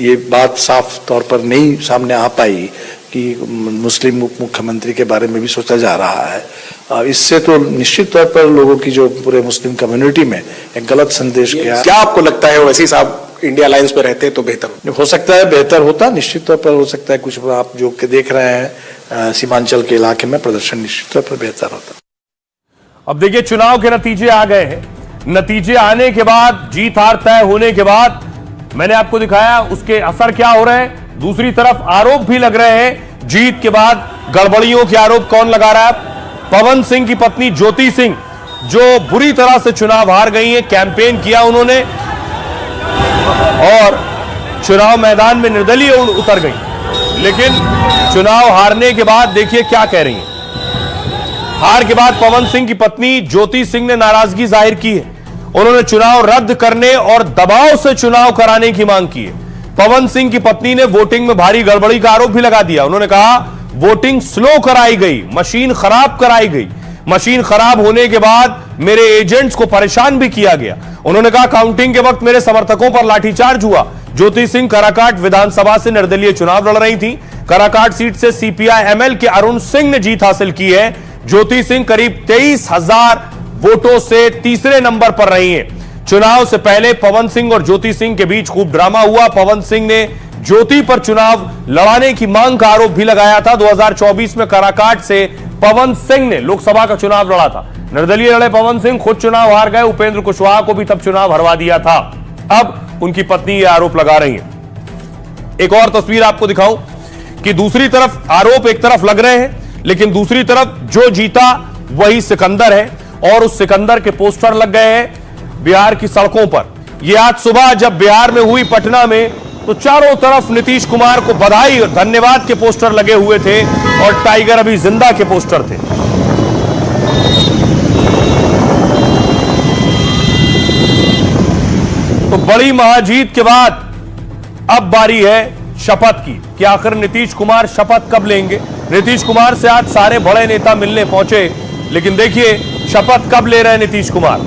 ये बात साफ तौर पर नहीं सामने आ पाई कि मुस्लिम मुख्यमंत्री के बारे में भी सोचा जा रहा है, इससे तो निश्चित तौर पर लोगों की जो पूरे मुस्लिम कम्युनिटी में एक गलत संदेश गया। क्या आपको लगता है ओवैसी साहब इंडिया अलायंस में रहते तो बेहतर हो सकता है? बेहतर होता, निश्चित तौर पर हो सकता है। कुछ आप जो के देख रहे हैं सीमांचल के इलाके में प्रदर्शन निश्चित तौर पर बेहतर होता। अब देखिए चुनाव के नतीजे आ गए हैं। नतीजे आने के बाद, जीत हार तय होने के बाद मैंने आपको दिखाया उसके असर क्या हो रहे हैं। दूसरी तरफ आरोप भी लग रहे हैं। जीत के बाद गड़बड़ियों के आरोप कौन लगा रहा है? पवन सिंह की पत्नी ज्योति सिंह, जो बुरी तरह से चुनाव हार गई हैं। कैंपेन किया उन्होंने और चुनाव मैदान में निर्दलीय उतर गई, लेकिन चुनाव हारने के बाद देखिए क्या कह रही हैं। हार के बाद पवन सिंह की पत्नी ज्योति सिंह ने नाराजगी जाहिर की है। उन्होंने चुनाव रद्द करने और दबाव से चुनाव कराने की मांग की है। पवन सिंह की पत्नी ने वोटिंग में भारी गड़बड़ी का आरोप भी लगा दिया। उन्होंने कहा वोटिंग स्लो कराई गई, मशीन खराब कराई गई। मशीन खराब होने के बाद मेरे एजेंट्स को परेशान भी किया गया। उन्होंने कहा काउंटिंग के वक्त मेरे समर्थकों पर लाठीचार्ज हुआ। ज्योति सिंह काराकाट विधानसभा से निर्दलीय चुनाव लड़ रही थी। काराकाट सीट से सीपीआई-एमएल के अरुण सिंह ने जीत हासिल की है। ज्योति सिंह करीब 23,000 वोटों से तीसरे नंबर पर रही हैं। चुनाव से पहले पवन सिंह और ज्योति सिंह के बीच खूब ड्रामा हुआ। पवन सिंह ने ज्योति पर चुनाव लड़ाने की मांग का आरोप भी लगाया था। 2024 में काराकाट से पवन सिंह ने लोकसभा का चुनाव लड़ा था। निर्दलीय लड़े पवन सिंह खुद चुनाव हार गए। उपेंद्र कुशवाहा को भी तब चुनाव हरवा दिया था। अब उनकी पत्नी ये आरोप लगा रही है। एक और तस्वीर आपको दिखाऊं कि दूसरी तरफ आरोप एक तरफ लग रहे हैं, लेकिन दूसरी तरफ जो जीता वही सिकंदर है और उस सिकंदर के पोस्टर लग गए हैं बिहार की सड़कों पर। यह आज सुबह जब बिहार में हुई पटना में, तो चारों तरफ नीतीश कुमार को बधाई और धन्यवाद के पोस्टर लगे हुए थे और टाइगर अभी जिंदा के पोस्टर थे। तो बड़ी महाजीत के बाद अब बारी है शपथ की कि आखिर नीतीश कुमार शपथ कब लेंगे। नीतीश कुमार से आज सारे बड़े नेता मिलने पहुंचे, लेकिन देखिए शपथ कब ले रहे हैं नीतीश कुमार।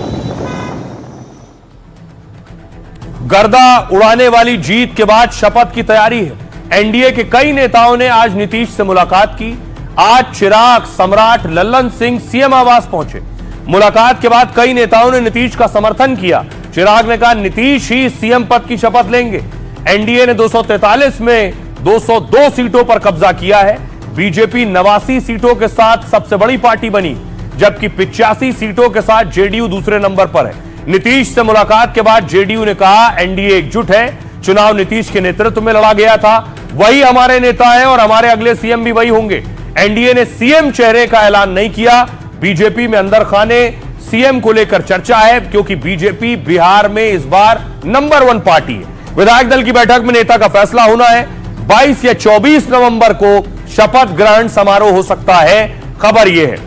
गर्दा उड़ाने वाली जीत के बाद शपथ की तैयारी है। एनडीए के कई नेताओं ने आज नीतीश से मुलाकात की। आज चिराग, सम्राट, लल्लन सिंह सीएम आवास पहुंचे। मुलाकात के बाद कई नेताओं ने नीतीश का समर्थन किया। चिराग ने कहा नीतीश ही सीएम पद की शपथ लेंगे। एनडीए ने 243 में 202 सीटों पर कब्जा किया है। बीजेपी 89 सीटों के साथ सबसे बड़ी पार्टी बनी, जबकि 85 सीटों के साथ जेडीयू दूसरे नंबर पर है। नीतीश से मुलाकात के बाद जेडीयू ने कहा एनडीए एकजुट है। चुनाव नीतीश के नेतृत्व में लड़ा गया था, वही हमारे नेता हैं और हमारे अगले सीएम भी वही होंगे। एनडीए ने सीएम चेहरे का ऐलान नहीं किया। बीजेपी में अंदर खाने सीएम को लेकर चर्चा है, क्योंकि बीजेपी बिहार में इस बार नंबर 1 पार्टी है। विधायक दल की बैठक में नेता का फैसला होना है। 22 या 24 नवंबर को शपथ ग्रहण समारोह हो सकता है। खबर यह है,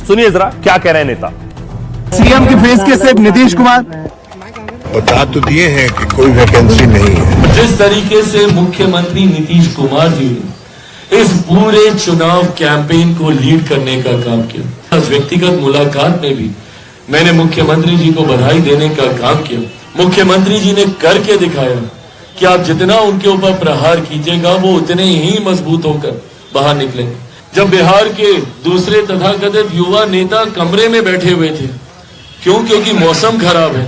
सुनिए जरा क्या कह रहे हैं नेता। सीएम की फेस के सिर्फ नीतीश कुमार बता तो दिए हैं कि कोई वैकेंसी नहीं है। जिस तरीके से मुख्यमंत्री नीतीश कुमार जी ने इस पूरे चुनाव कैंपेन को लीड करने का काम किया, व्यक्तिगत मुलाकात में भी मैंने मुख्यमंत्री जी को बधाई देने का काम किया। मुख्यमंत्री जी ने करके दिखाया कि आप जितना उनके ऊपर प्रहार कीजिएगा वो उतने ही मजबूत होकर बाहर निकलेंगे। जब बिहार के दूसरे तथाकथित युवा नेता कमरे में बैठे हुए थे, क्योंकि मौसम खराब है,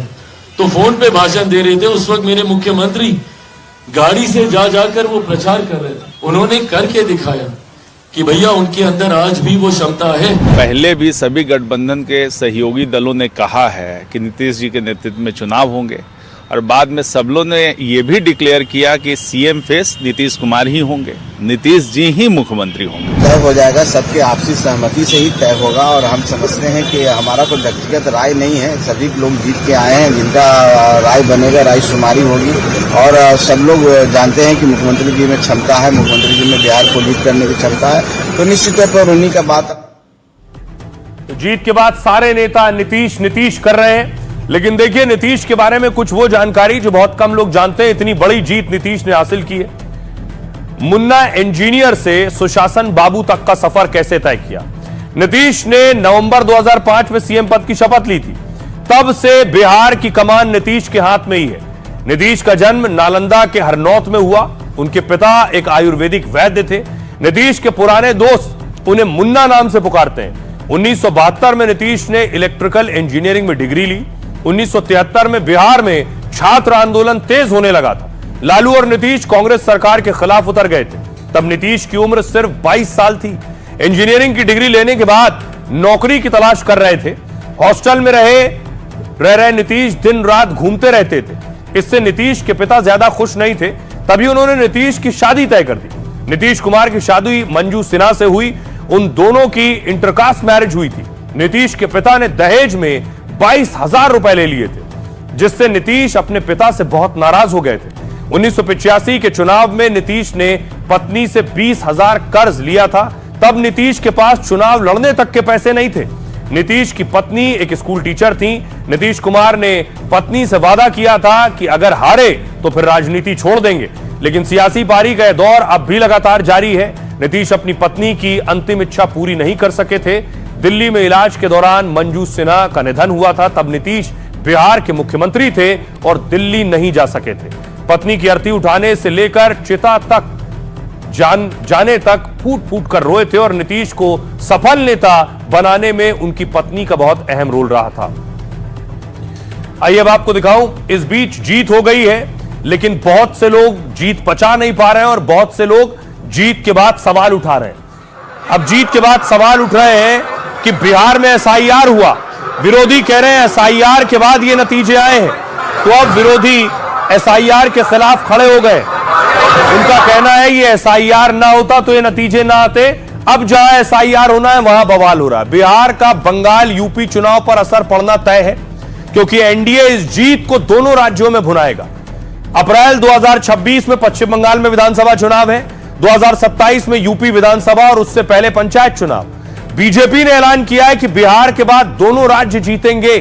तो फोन पे भाषण दे रहे थे, उस वक्त मेरे मुख्यमंत्री गाड़ी से जाकर वो प्रचार कर रहे थे। उन्होंने करके दिखाया कि भैया उनके अंदर आज भी वो क्षमता है। पहले भी सभी गठबंधन के सहयोगी दलों ने कहा है कि नीतीश जी के नेतृत्व में चुनाव होंगे, और बाद में सब लोगों ने ये भी डिक्लेयर किया कि सीएम फेस नीतीश कुमार ही होंगे, नीतीश जी ही मुख्यमंत्री होंगे। तय हो जाएगा, सबके आपसी सहमति से ही तय होगा। और हम समझते हैं कि हमारा कोई व्यक्तिगत राय नहीं है, सभी लोग जीत के आए हैं, जिनका राय बनेगा राय शुमारी होगी। और सब लोग जानते हैं कि मुख्यमंत्री जी में क्षमता है, मुख्यमंत्री जी में बिहार को लीड करने की क्षमता है, तो निश्चित तौर पर उन्हीं का बात। जीत के बाद सारे नेता नीतीश नीतीश कर रहे हैं, लेकिन देखिए नीतीश के बारे में कुछ वो जानकारी जो बहुत कम लोग जानते हैं। इतनी बड़ी जीत नीतीश ने हासिल की है। मुन्ना इंजीनियर से सुशासन बाबू तक का सफर कैसे तय किया। नीतीश ने नवंबर 2005 में सीएम पद की शपथ ली थी। तब से बिहार की कमान नीतीश के हाथ में ही है। नीतीश का जन्म नालंदा के हरनौत में हुआ। उनके पिता एक आयुर्वेदिक वैद्य थे। नीतीश के पुराने दोस्त उन्हें मुन्ना नाम से पुकारते हैं। 1972 में नीतीश ने इलेक्ट्रिकल इंजीनियरिंग में डिग्री ली। 1973 में बिहार में छात्र आंदोलन तेज होने लगा था। लालू और नीतीश कांग्रेस सरकार के खिलाफ उतर गए थे। तब नीतीश की उम्र सिर्फ 22 साल थी। इंजीनियरिंग की डिग्री लेने के बाद नौकरी की तलाश कर रहे थे। हॉस्टल में रह नीतीश दिन रात घूमते रहते थे। इससे नीतीश के पिता ज्यादा खुश नहीं थे। तभी उन्होंने नीतीश की शादी तय कर दी। नीतीश कुमार की शादी मंजू सिन्हा से हुई। उन दोनों की इंटरकास्ट मैरिज हुई थी। नीतीश के पिता ने दहेज में 22,000 रुपए ले लिए थे, जिससे नीतीश अपने पिता से बहुत नाराज हो गए थे। 1985 के चुनाव में नीतीश ने पत्नी से 20,000 कर्ज लिया था। तब नीतीश के पास चुनाव लड़ने तक के पैसे नहीं थे। नीतीश की पत्नी एक स्कूल टीचर थी। नीतीश कुमार ने पत्नी से वादा किया था कि अगर हारे तो फिर राजनीति छोड़ देंगे, लेकिन सियासी पारी का दौर अब भी लगातार जारी है। नीतीश अपनी पत्नी की अंतिम इच्छा पूरी नहीं कर सके थे। दिल्ली में इलाज के दौरान मंजू सिन्हा का निधन हुआ था। तब नीतीश बिहार के मुख्यमंत्री थे और दिल्ली नहीं जा सके थे। पत्नी की अर्थी उठाने से लेकर चिता तक जाने तक फूट फूट कर रोए थे और नीतीश को सफल नेता बनाने में उनकी पत्नी का बहुत अहम रोल रहा था। आइए अब आपको दिखाऊं, इस बीच जीत हो गई है, लेकिन बहुत से लोग जीत पचा नहीं पा रहे हैं और बहुत से लोग जीत के बाद सवाल उठा रहे हैं। अब जीत के बाद सवाल उठ रहे हैं कि बिहार में एसआईआर हुआ, विरोधी कह रहे हैं एसआईआर के बाद ये नतीजे आए हैं, तो अब विरोधी एसआईआर के खिलाफ खड़े हो गए। उनका कहना है ये एसआईआर ना होता तो ये नतीजे ना आते, अब जहां एसआईआर होना है वहां बवाल हो रहा है। बिहार का बंगाल यूपी चुनाव पर असर पड़ना तय है, क्योंकि एनडीए इस जीत को दोनों राज्यों में भुनाएगा। अप्रैल 2026 में पश्चिम बंगाल में विधानसभा चुनाव है, 2027 में यूपी विधानसभा और उससे पहले पंचायत चुनाव। बीजेपी ने ऐलान किया है कि बिहार के बाद दोनों राज्य जीतेंगे।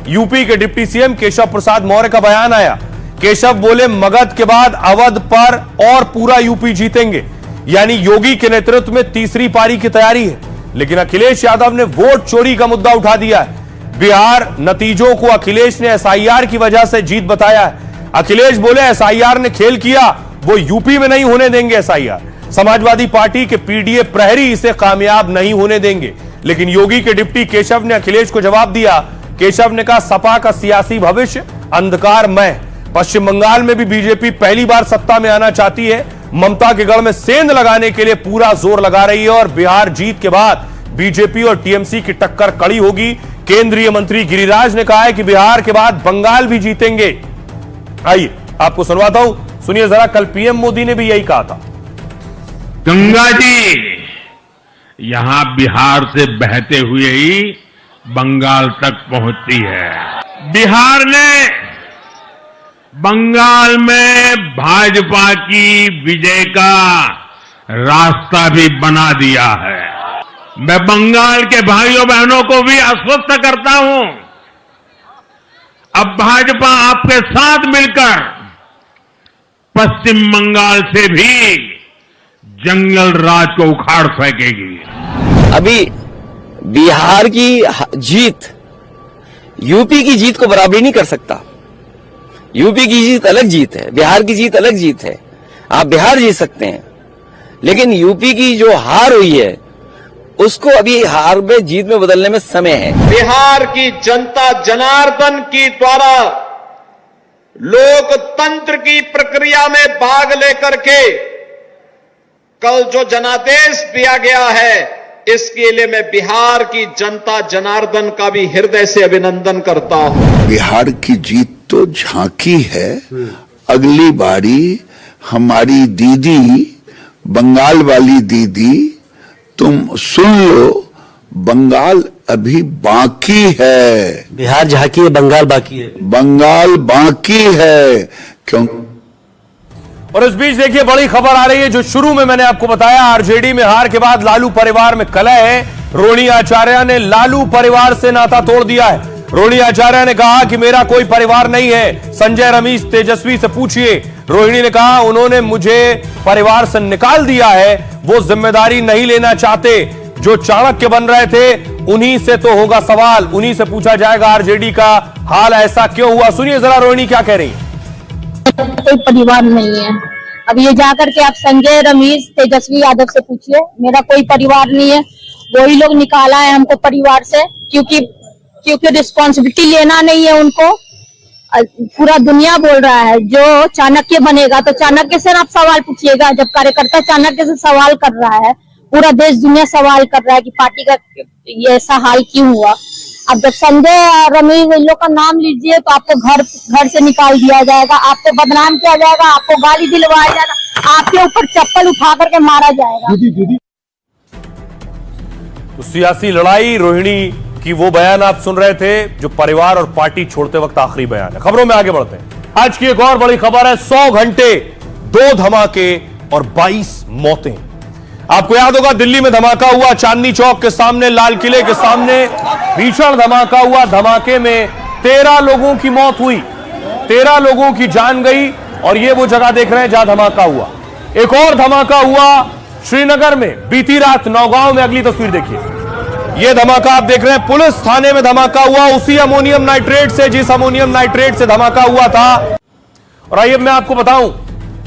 यूपी के डिप्टी सीएम केशव प्रसाद मौर्य का बयान आया। केशव बोले मगध के बाद अवध पर और पूरा यूपी जीतेंगे, यानी योगी के नेतृत्व में तीसरी पारी की तैयारी है। लेकिन अखिलेश यादव ने वोट चोरी का मुद्दा उठा दिया है। बिहार नतीजों को अखिलेश ने एसआईआर की वजह से जीत बताया है। अखिलेश बोले एसआईआर ने खेल किया, वो यूपी में नहीं होने देंगे एसआईआर। समाजवादी पार्टी के पीडीए प्रहरी इसे कामयाब नहीं होने देंगे। लेकिन योगी के डिप्टी केशव ने अखिलेश को जवाब दिया। केशव ने कहा सपा का सियासी भविष्य अंधकारमय। पश्चिम बंगाल में भी बीजेपी पहली बार सत्ता में आना चाहती है, ममता के गढ़ में सेंध लगाने के लिए पूरा जोर लगा रही है और बिहार जीत के बाद बीजेपी और टीएमसी की टक्कर कड़ी होगी। केंद्रीय मंत्री गिरिराज ने कहा है कि बिहार के बाद बंगाल भी जीतेंगे। आइए आपको सुनवाता हूं, सुनिए जरा, कल पीएम मोदी ने भी यही कहा था। गंगा जी यहां बिहार से बहते हुए ही बंगाल तक पहुंचती है। बिहार ने बंगाल में भाजपा की विजय का रास्ता भी बना दिया है। मैं बंगाल के भाइयों बहनों को भी आश्वस्त करता हूं, अब भाजपा आपके साथ मिलकर पश्चिम बंगाल से भी जंगल राज को उखाड़ फेंकेगी। अभी बिहार की जीत यूपी की जीत को बराबरी नहीं कर सकता। यूपी की जीत अलग जीत है, बिहार की जीत अलग जीत है। आप बिहार जीत सकते हैं, लेकिन यूपी की जो हार हुई है उसको अभी हार में जीत में बदलने में समय है। बिहार की जनता जनार्दन की द्वारा लोकतंत्र की प्रक्रिया में भाग लेकर के कल जो जनादेश दिया गया है, इसके लिए मैं बिहार की जनता जनार्दन का भी हृदय से अभिनंदन करता हूं। बिहार की जीत तो झांकी है, अगली बारी हमारी दीदी, बंगाल वाली दीदी, तुम सुन लो, बंगाल अभी बाकी है। बिहार झांकी है, बंगाल बाकी है। बंगाल बाकी है, क्यों? और इस बीच देखिए बड़ी खबर आ रही है, जो शुरू में मैंने आपको बताया, आरजेडी में हार के बाद लालू परिवार में कलह है। रोहिणी आचार्य ने लालू परिवार से नाता तोड़ दिया है। रोहिणी आचार्य ने कहा कि मेरा कोई परिवार नहीं है, संजय रमेश तेजस्वी से पूछिए। रोहिणी ने कहा उन्होंने मुझे परिवार से निकाल दिया है, वो जिम्मेदारी नहीं लेना चाहते। जो चाणक्य बन रहे थे उन्हीं से तो होगा सवाल, उन्हीं से पूछा जाएगा आरजेडी का हाल ऐसा क्यों हुआ। सुनिए जरा रोहिणी क्या कह रही है। कोई परिवार नहीं है। अब ये जाकर के आप संजय रमेश तेजस्वी यादव से पूछिए, मेरा कोई परिवार नहीं है। वही लोग निकाला है हमको परिवार से, क्योंकि रिस्पॉन्सिबिलिटी लेना नहीं है उनको। पूरा दुनिया बोल रहा है जो चाणक्य बनेगा तो चाणक्य से आप सवाल पूछिएगा। जब कार्यकर्ता चाणक्य से सवाल कर रहा है, पूरा देश दुनिया सवाल कर रहा है कि पार्टी का ये ऐसा हाल क्यों हुआ। अब जब संजय रमेश इन लोग का नाम लीजिए तो आपको घर से निकाल दिया जाएगा, आपको बदनाम किया जाएगा, आपको गाली दिलवाया जाएगा, आपके ऊपर चप्पल उठा करके मारा जाएगा। तो सियासी लड़ाई, रोहिणी की वो बयान आप सुन रहे थे जो परिवार और पार्टी छोड़ते वक्त आखिरी बयान है। खबरों में आगे बढ़ते हैं। आज की एक और बड़ी खबर है, 100 घंटे 2 धमाके और 22 मौतें। आपको याद होगा दिल्ली में धमाका हुआ, चांदनी चौक के सामने, लाल किले के सामने भीषण धमाका हुआ। धमाके में 13 लोगों की मौत हुई, 13 लोगों की जान गई। और ये वो जगह देख रहे हैं जहां धमाका हुआ। एक और धमाका हुआ श्रीनगर में बीती रात, नौगांव में। अगली तस्वीर देखिए, यह धमाका आप देख रहे हैं, पुलिस थाने में धमाका हुआ, उसी अमोनियम नाइट्रेट से जिस अमोनियम नाइट्रेट से धमाका हुआ था। और आइए मैं आपको बताऊं,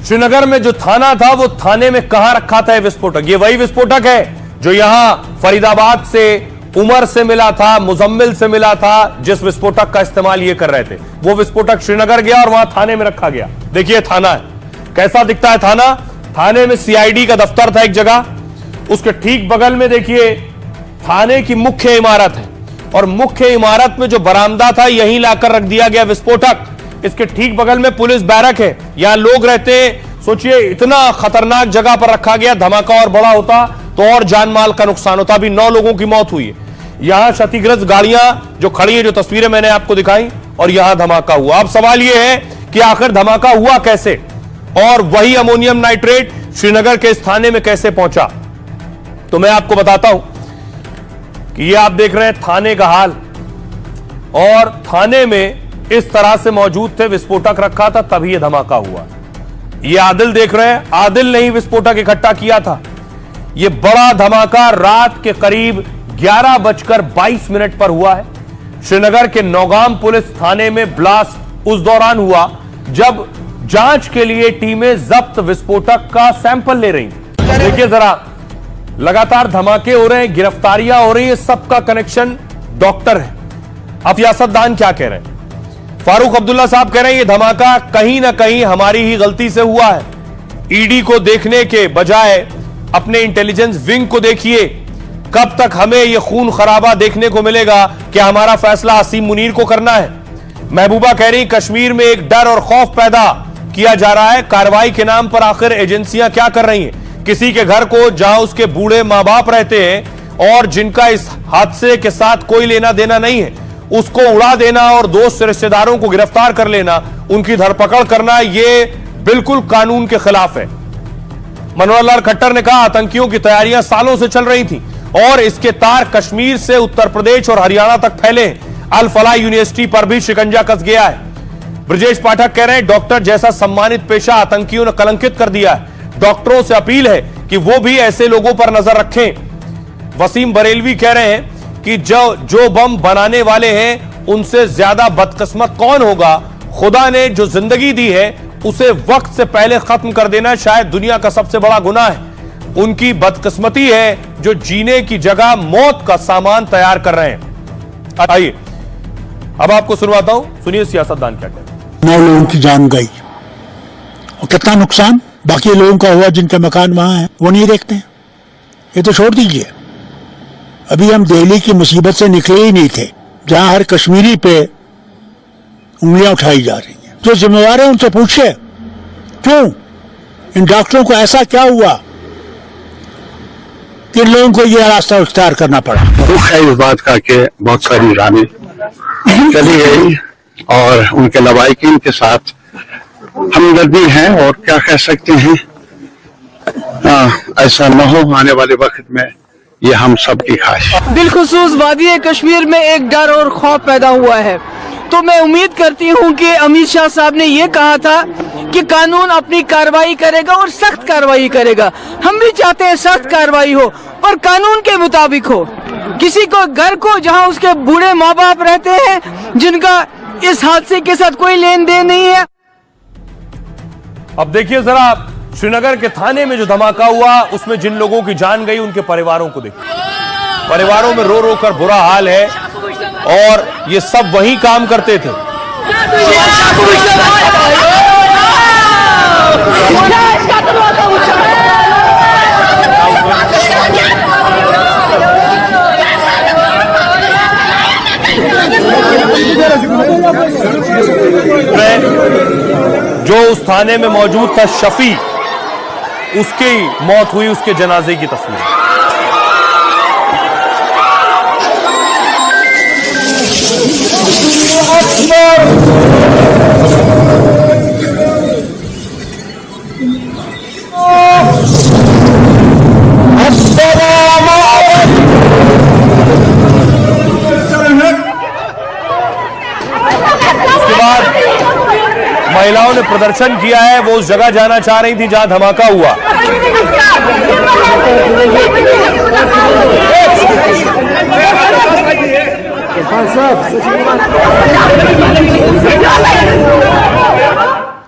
श्रीनगर में जो थाना था वो थाने में कहां रखा था विस्फोटक। ये वही विस्फोटक है जो यहां फरीदाबाद से उमर से मिला था, मुजम्मिल से मिला था, जिस विस्फोटक का इस्तेमाल ये कर रहे थे। वो विस्फोटक श्रीनगर गया और वहां थाने में रखा गया। देखिए थाना है, कैसा दिखता है थाना। थाने में सीआईडी का दफ्तर था एक जगह, उसके ठीक बगल में देखिए थाने की मुख्य इमारत है और मुख्य इमारत में जो बरामदा था यहीं लाकर रख दिया गया विस्फोटक। इसके ठीक बगल में पुलिस बैरक है, यहां लोग रहते हैं। सोचिए इतना खतरनाक जगह पर रखा गया, धमाका और बड़ा होता तो और जान माल का नुकसान होता। अभी 9 लोगों की मौत हुई है। यहां क्षतिग्रस्त गाड़ियां जो खड़ी हैं, जो तस्वीरें मैंने आपको दिखाई, और यहां धमाका हुआ। अब सवाल यह है कि आखिर धमाका हुआ कैसे और वही अमोनियम नाइट्रेट श्रीनगर के इस थाने में कैसे पहुंचा। तो मैं आपको बताता हूं कि ये आप देख रहे हैं थाने का हाल, और थाने में इस तरह से मौजूद थे, विस्फोटक रखा था, तभी यह धमाका हुआ। ये आदिल देख रहे हैं, आदिल ने ही विस्फोटक इकट्ठा किया था। यह बड़ा धमाका रात के करीब 11:22 पर हुआ है। श्रीनगर के नौगाम पुलिस थाने में ब्लास्ट उस दौरान हुआ जब जांच के लिए टीमें जब्त विस्फोटक का सैंपल ले रही थी। देखिए जरा, लगातार धमाके हो रहे हैं, गिरफ्तारियां हो रही हैं, सबका कनेक्शन डॉक्टर है। अब सियासतदान क्या कह रहे हैं? फारूक अब्दुल्ला साहब कह रहे हैं ये धमाका कहीं ना कहीं हमारी ही गलती से हुआ है। ईडी को देखने के बजाय अपने इंटेलिजेंस विंग को देखिए। कब तक हमें यह खून खराबा देखने को मिलेगा कि हमारा फैसला असीम मुनीर को करना है। महबूबा कह रही कश्मीर में एक डर और खौफ पैदा किया जा रहा है। कार्रवाई के नाम पर आखिर एजेंसियां क्या कर रही हैं? किसी के घर को जहां उसके बूढ़े मां बाप रहते हैं और जिनका इस हादसे के साथ कोई लेना देना नहीं है, उसको उड़ा देना और दोस्त रिश्तेदारों को गिरफ्तार कर लेना, उनकी धरपकड़ करना, यह बिल्कुल कानून के खिलाफ है। मनोहर लाल खट्टर ने कहा आतंकियों की तैयारियां सालों से चल रही थी और इसके तार कश्मीर से उत्तर प्रदेश और हरियाणा तक फैले। अल फलाह यूनिवर्सिटी पर भी शिकंजा कस गया है। ब्रजेश पाठक कह रहे हैं डॉक्टर जैसा सम्मानित पेशा आतंकियों ने कलंकित कर दिया है। डॉक्टरों से अपील है कि वो भी ऐसे लोगों पर नजर रखें। वसीम बरेलवी कह रहे हैं कि जो बम बनाने वाले हैं उनसे ज्यादा बदकिस्मत कौन होगा। खुदा ने जो जिंदगी दी है उसे वक्त से पहले खत्म कर देना शायद दुनिया का सबसे बड़ा गुनाह है। उनकी बदकिस्मती है जो जीने की जगह मौत का सामान तैयार कर रहे हैं। आइए अब आपको सुनवाता हूं, सुनिए सियासतदान क्या कहते हैं। 9 लोगों की जान गई और कितना नुकसान बाकी लोगों का हुआ जिनके मकान वहां हैं, वो नहीं देखते हैं। ये तो छोड़ दीजिए, अभी हम दिल्ली की मुसीबत से निकले ही नहीं थे जहां हर कश्मीरी पे उंगलियां उठाई जा रही हैं। जो जिम्मेवार है उनसे पूछिए क्यों इन डॉक्टरों को ऐसा क्या हुआ कि इन लोगों को यह रास्ता इख्तियार करना पड़ा। दुख है इस बात का कि बहुत सारी जानें चली गई और उनके लवाहिकीन के साथ हमदर्दी है और क्या कह सकते हैं। ऐसा न हो आने वाले वक्त में, ये हम सब की ख्वाहिश। बिलखुसूस वादी कश्मीर में एक डर और खौफ पैदा हुआ है, तो मैं उम्मीद करती हूं कि अमित शाह साहब ने ये कहा था कि कानून अपनी कार्रवाई करेगा और सख्त कार्रवाई करेगा। हम भी चाहते हैं सख्त कार्रवाई हो और कानून के मुताबिक हो। किसी को घर को जहां उसके बूढ़े माँ बाप रहते हैं जिनका इस हादसे के साथ कोई लेन देन नहीं है। अब देखिए जरा श्रीनगर के थाने में जो धमाका हुआ उसमें जिन लोगों की जान गई उनके परिवारों को देखिए। परिवारों में रो रो कर बुरा हाल है और ये सब वही काम करते थे। जो उस थाने में मौजूद था शफी, उसकी मौत हुई, उसके जनाजे की तस्वीर। उसके बाद महिलाओं ने प्रदर्शन किया है, वो उस जगह जाना चाह रही थी जहां धमाका हुआ।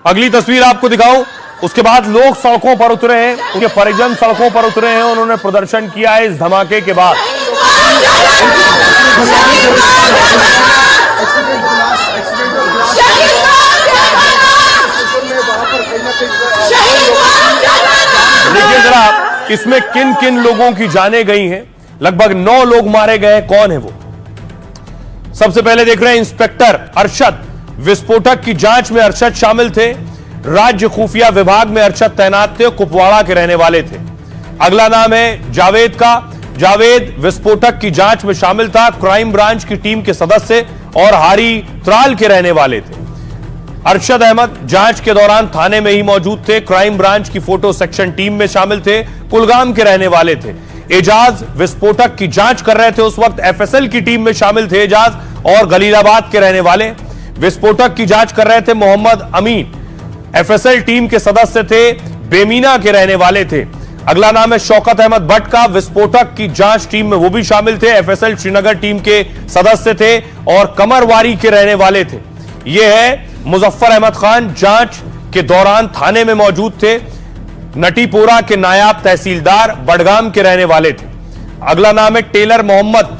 अगली तस्वीर आपको दिखाऊं, उसके बाद लोग सड़कों पर उतरे हैं, उनके परिजन सड़कों पर उतरे हैं, उन्होंने प्रदर्शन किया है इस धमाके के बाद। देखिए जरा इसमें किन किन लोगों की जानें गई हैं। लगभग 9 लोग मारे गए। कौन है वो? सबसे पहले देख रहे हैं इंस्पेक्टर अरशद। विस्फोटक की जांच में अरशद शामिल थे। राज्य खुफिया विभाग में अरशद तैनात थे, कुपवाड़ा के रहने वाले थे। अगला नाम है जावेद का। जावेद विस्फोटक की जांच में शामिल था, क्राइम ब्रांच की टीम के सदस्य और हारी त्राल के रहने वाले थे। अरशद अहमद जांच के दौरान थाने में ही मौजूद थे, क्राइम ब्रांच की फोटो सेक्शन टीम में शामिल थे, कुलगाम के रहने वाले थे। एजाज विस्फोटक की जांच कर रहे थे, उस वक्त एफएसएल की टीम में शामिल थे एजाज और गलीलाबाद के रहने वाले। विस्फोटक की जांच कर रहे थे मोहम्मद अमीन, एफएसएल टीम के सदस्य थे, बेमीना के रहने वाले थे। अगला नाम है शौकत अहमद भट्ट का। विस्फोटक की जांच टीम में वो भी शामिल थे, एफएसएल श्रीनगर टीम के सदस्य थे और कमरवारी के रहने वाले थे। यह है मुजफ्फर अहमद खान, जांच के दौरान थाने में मौजूद थे, नटीपोरा के नायाब तहसीलदार, बडगाम के रहने वाले थे। अगला नाम है टेलर मोहम्मद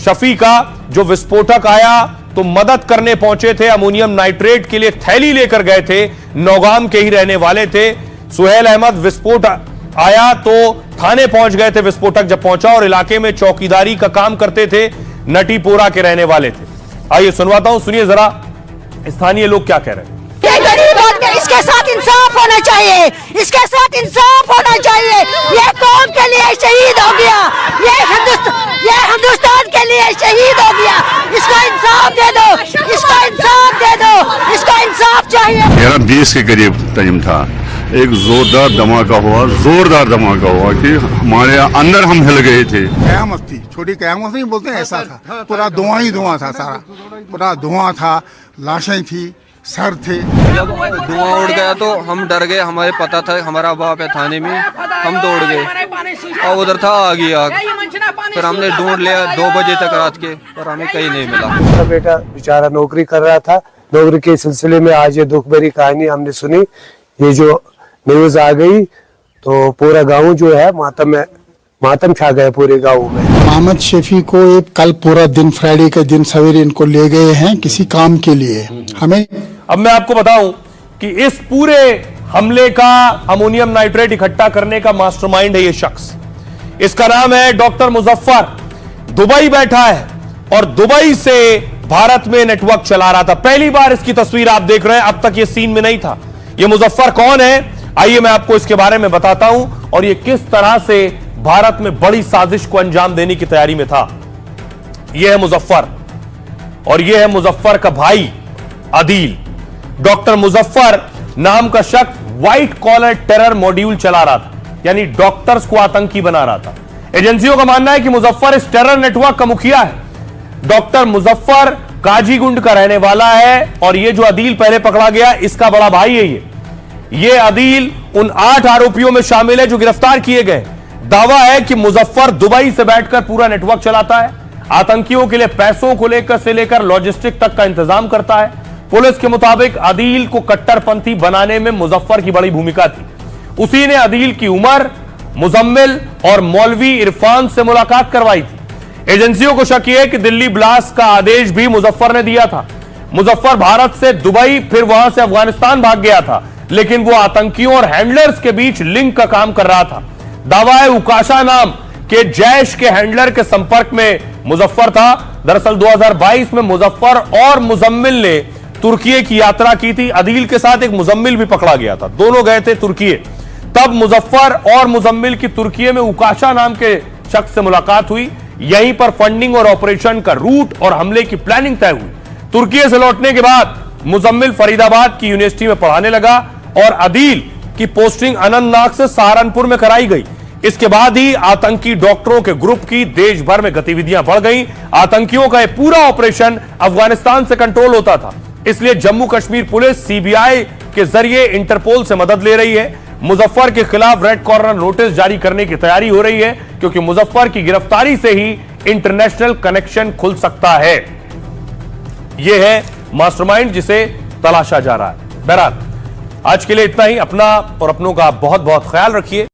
शफी का, जो विस्फोटक आया तो मदद करने पहुंचे थे, अमोनियम नाइट्रेट के लिए थैली लेकर गए थे, नौगाम के ही रहने वाले थे। सुहेल अहमद विस्फोट आया तो थाने पहुंच गए थे विस्फोटक जब पहुंचा और इलाके में चौकीदारी का काम करते थे, नटीपोरा के रहने वाले थे। आइए सुनवाता हूं, सुनिए जरा स्थानीय लोग क्या कह रहे हैं। ये गरीब आदमी, इसके साथ इंसाफ होना चाहिए, इसके साथ इंसाफ होना चाहिए। ये कौम के लिए शहीद हो गया, ये हिंदुस्तान के लिए शहीद हो गया। इसको इंसाफ दे दो, इसको इंसाफ दे दो, इसको इंसाफ चाहिए। मेरा 20 के करीब टाइम था, एक जोरदार धमाका हुआ कि हमारे अंदर हम हिल गए थे। कयामत थी, छोटी कयामत नहीं बोलते, ऐसा था। पूरा धुआं ही धुआं था, सारा पूरा धुआं था, लाशें थी, सर थे। जब धुआं उड़ गया तो हम डर गए, हमारे पता था हमारा बाप है थाने में, हम दौड़ गए और उधर था आगे आग। फिर हमने ढूंढ लिया 2 बजे तक रात के, पर हमें कहीं नहीं मिला। मेरा बेटा बेचारा नौकरी कर रहा था, नौकरी के सिलसिले में आज ये दुख भरी कहानी हमने सुनी। ये जो न्यूज आ गई तो पूरा गाँव जो है मातम छा गया पूरे गाँव में। मोहम्मद शफी को कल पूरा दिन, फ्राइडे के दिन सवेरे इनको ले गए हैं किसी काम के लिए। हमें अब मैं आपको बताऊं कि इस पूरे हमले का अमोनियम नाइट्रेट इकट्ठा करने का मास्टरमाइंड है ये शख्स। इसका नाम है डॉक्टर मुजफ्फर। दुबई बैठा है और दुबई से भारत में नेटवर्क चला रहा था। पहली बार इसकी तस्वीर आप देख रहे हैं, अब तक ये सीन में नहीं था। ये मुजफ्फर कौन है, आइए मैं आपको इसके बारे में बताता हूं और ये किस तरह से भारत में बड़ी साजिश को अंजाम देने की तैयारी में था। यह है मुजफ्फर और यह है मुजफ्फर का भाई अदील। डॉक्टर मुजफ्फर नाम का शख्स व्हाइट कॉलर टेरर मॉड्यूल चला रहा था, यानी डॉक्टर्स को आतंकी बना रहा था। एजेंसियों का मानना है कि मुजफ्फर इस टेरर नेटवर्क का मुखिया है। डॉक्टर मुजफ्फर काजीगुंड का रहने वाला है और यह जो अदील पहले पकड़ा गया, इसका बड़ा भाई है ये अदील उन 8 आरोपियों में शामिल है जो गिरफ्तार किए गए। दावा है कि मुजफ्फर दुबई से बैठकर पूरा नेटवर्क चलाता है, आतंकियों के लिए पैसों को लेकर लॉजिस्टिक तक का इंतजाम करता है। पुलिस के मुताबिक अदील को कट्टरपंथी बनाने में मुजफ्फर की बड़ी भूमिका थी। उसी ने अदील की उमर, मुजम्मिल और मौलवी इरफान से मुलाकात करवाई थी। एजेंसियों को शक है कि दिल्ली ब्लास्ट का आदेश भी मुजफ्फर ने दिया था। मुजफ्फर भारत से दुबई फिर वहां से अफगानिस्तान भाग गया था, लेकिन वो आतंकियों और हैंडलर्स के बीच लिंक का काम कर रहा था। दावा है उकाशा नाम के जैश के हैंडलर के संपर्क में मुजफ्फर था। दरअसल 2022 में मुजफ्फर और मुजम्मिल ने तुर्की की यात्रा की थी। अदील के साथ एक मुजम्मिल भी पकड़ा गया था, दोनों गए थे तुर्की। तब मुजफ्फर और मुजम्मिल की तुर्की में उकाशा नाम के शख्स से मुलाकात हुई। यहीं पर फंडिंग और ऑपरेशन का रूट और हमले की प्लानिंग तय हुई। तुर्की से लौटने के बाद मुजम्मिल फरीदाबाद की यूनिवर्सिटी में पढ़ाने लगा और अदील की पोस्टिंग अनंतनाग से सहारनपुर में कराई गई। इसके बाद ही आतंकी डॉक्टरों के ग्रुप की देश भर में गतिविधियां बढ़ गईं। आतंकियों का यह पूरा ऑपरेशन अफगानिस्तान से कंट्रोल होता था, इसलिए जम्मू कश्मीर पुलिस सीबीआई के जरिए इंटरपोल से मदद ले रही है। मुजफ्फर के खिलाफ रेड कॉर्नर नोटिस जारी करने की तैयारी हो रही है, क्योंकि मुजफ्फर की गिरफ्तारी से ही इंटरनेशनल कनेक्शन खुल सकता है। यह है मास्टरमाइंड जिसे तलाशा जा रहा है। बहरहाल आज के लिए इतना ही। अपना और अपनों का बहुत बहुत ख्याल रखिए।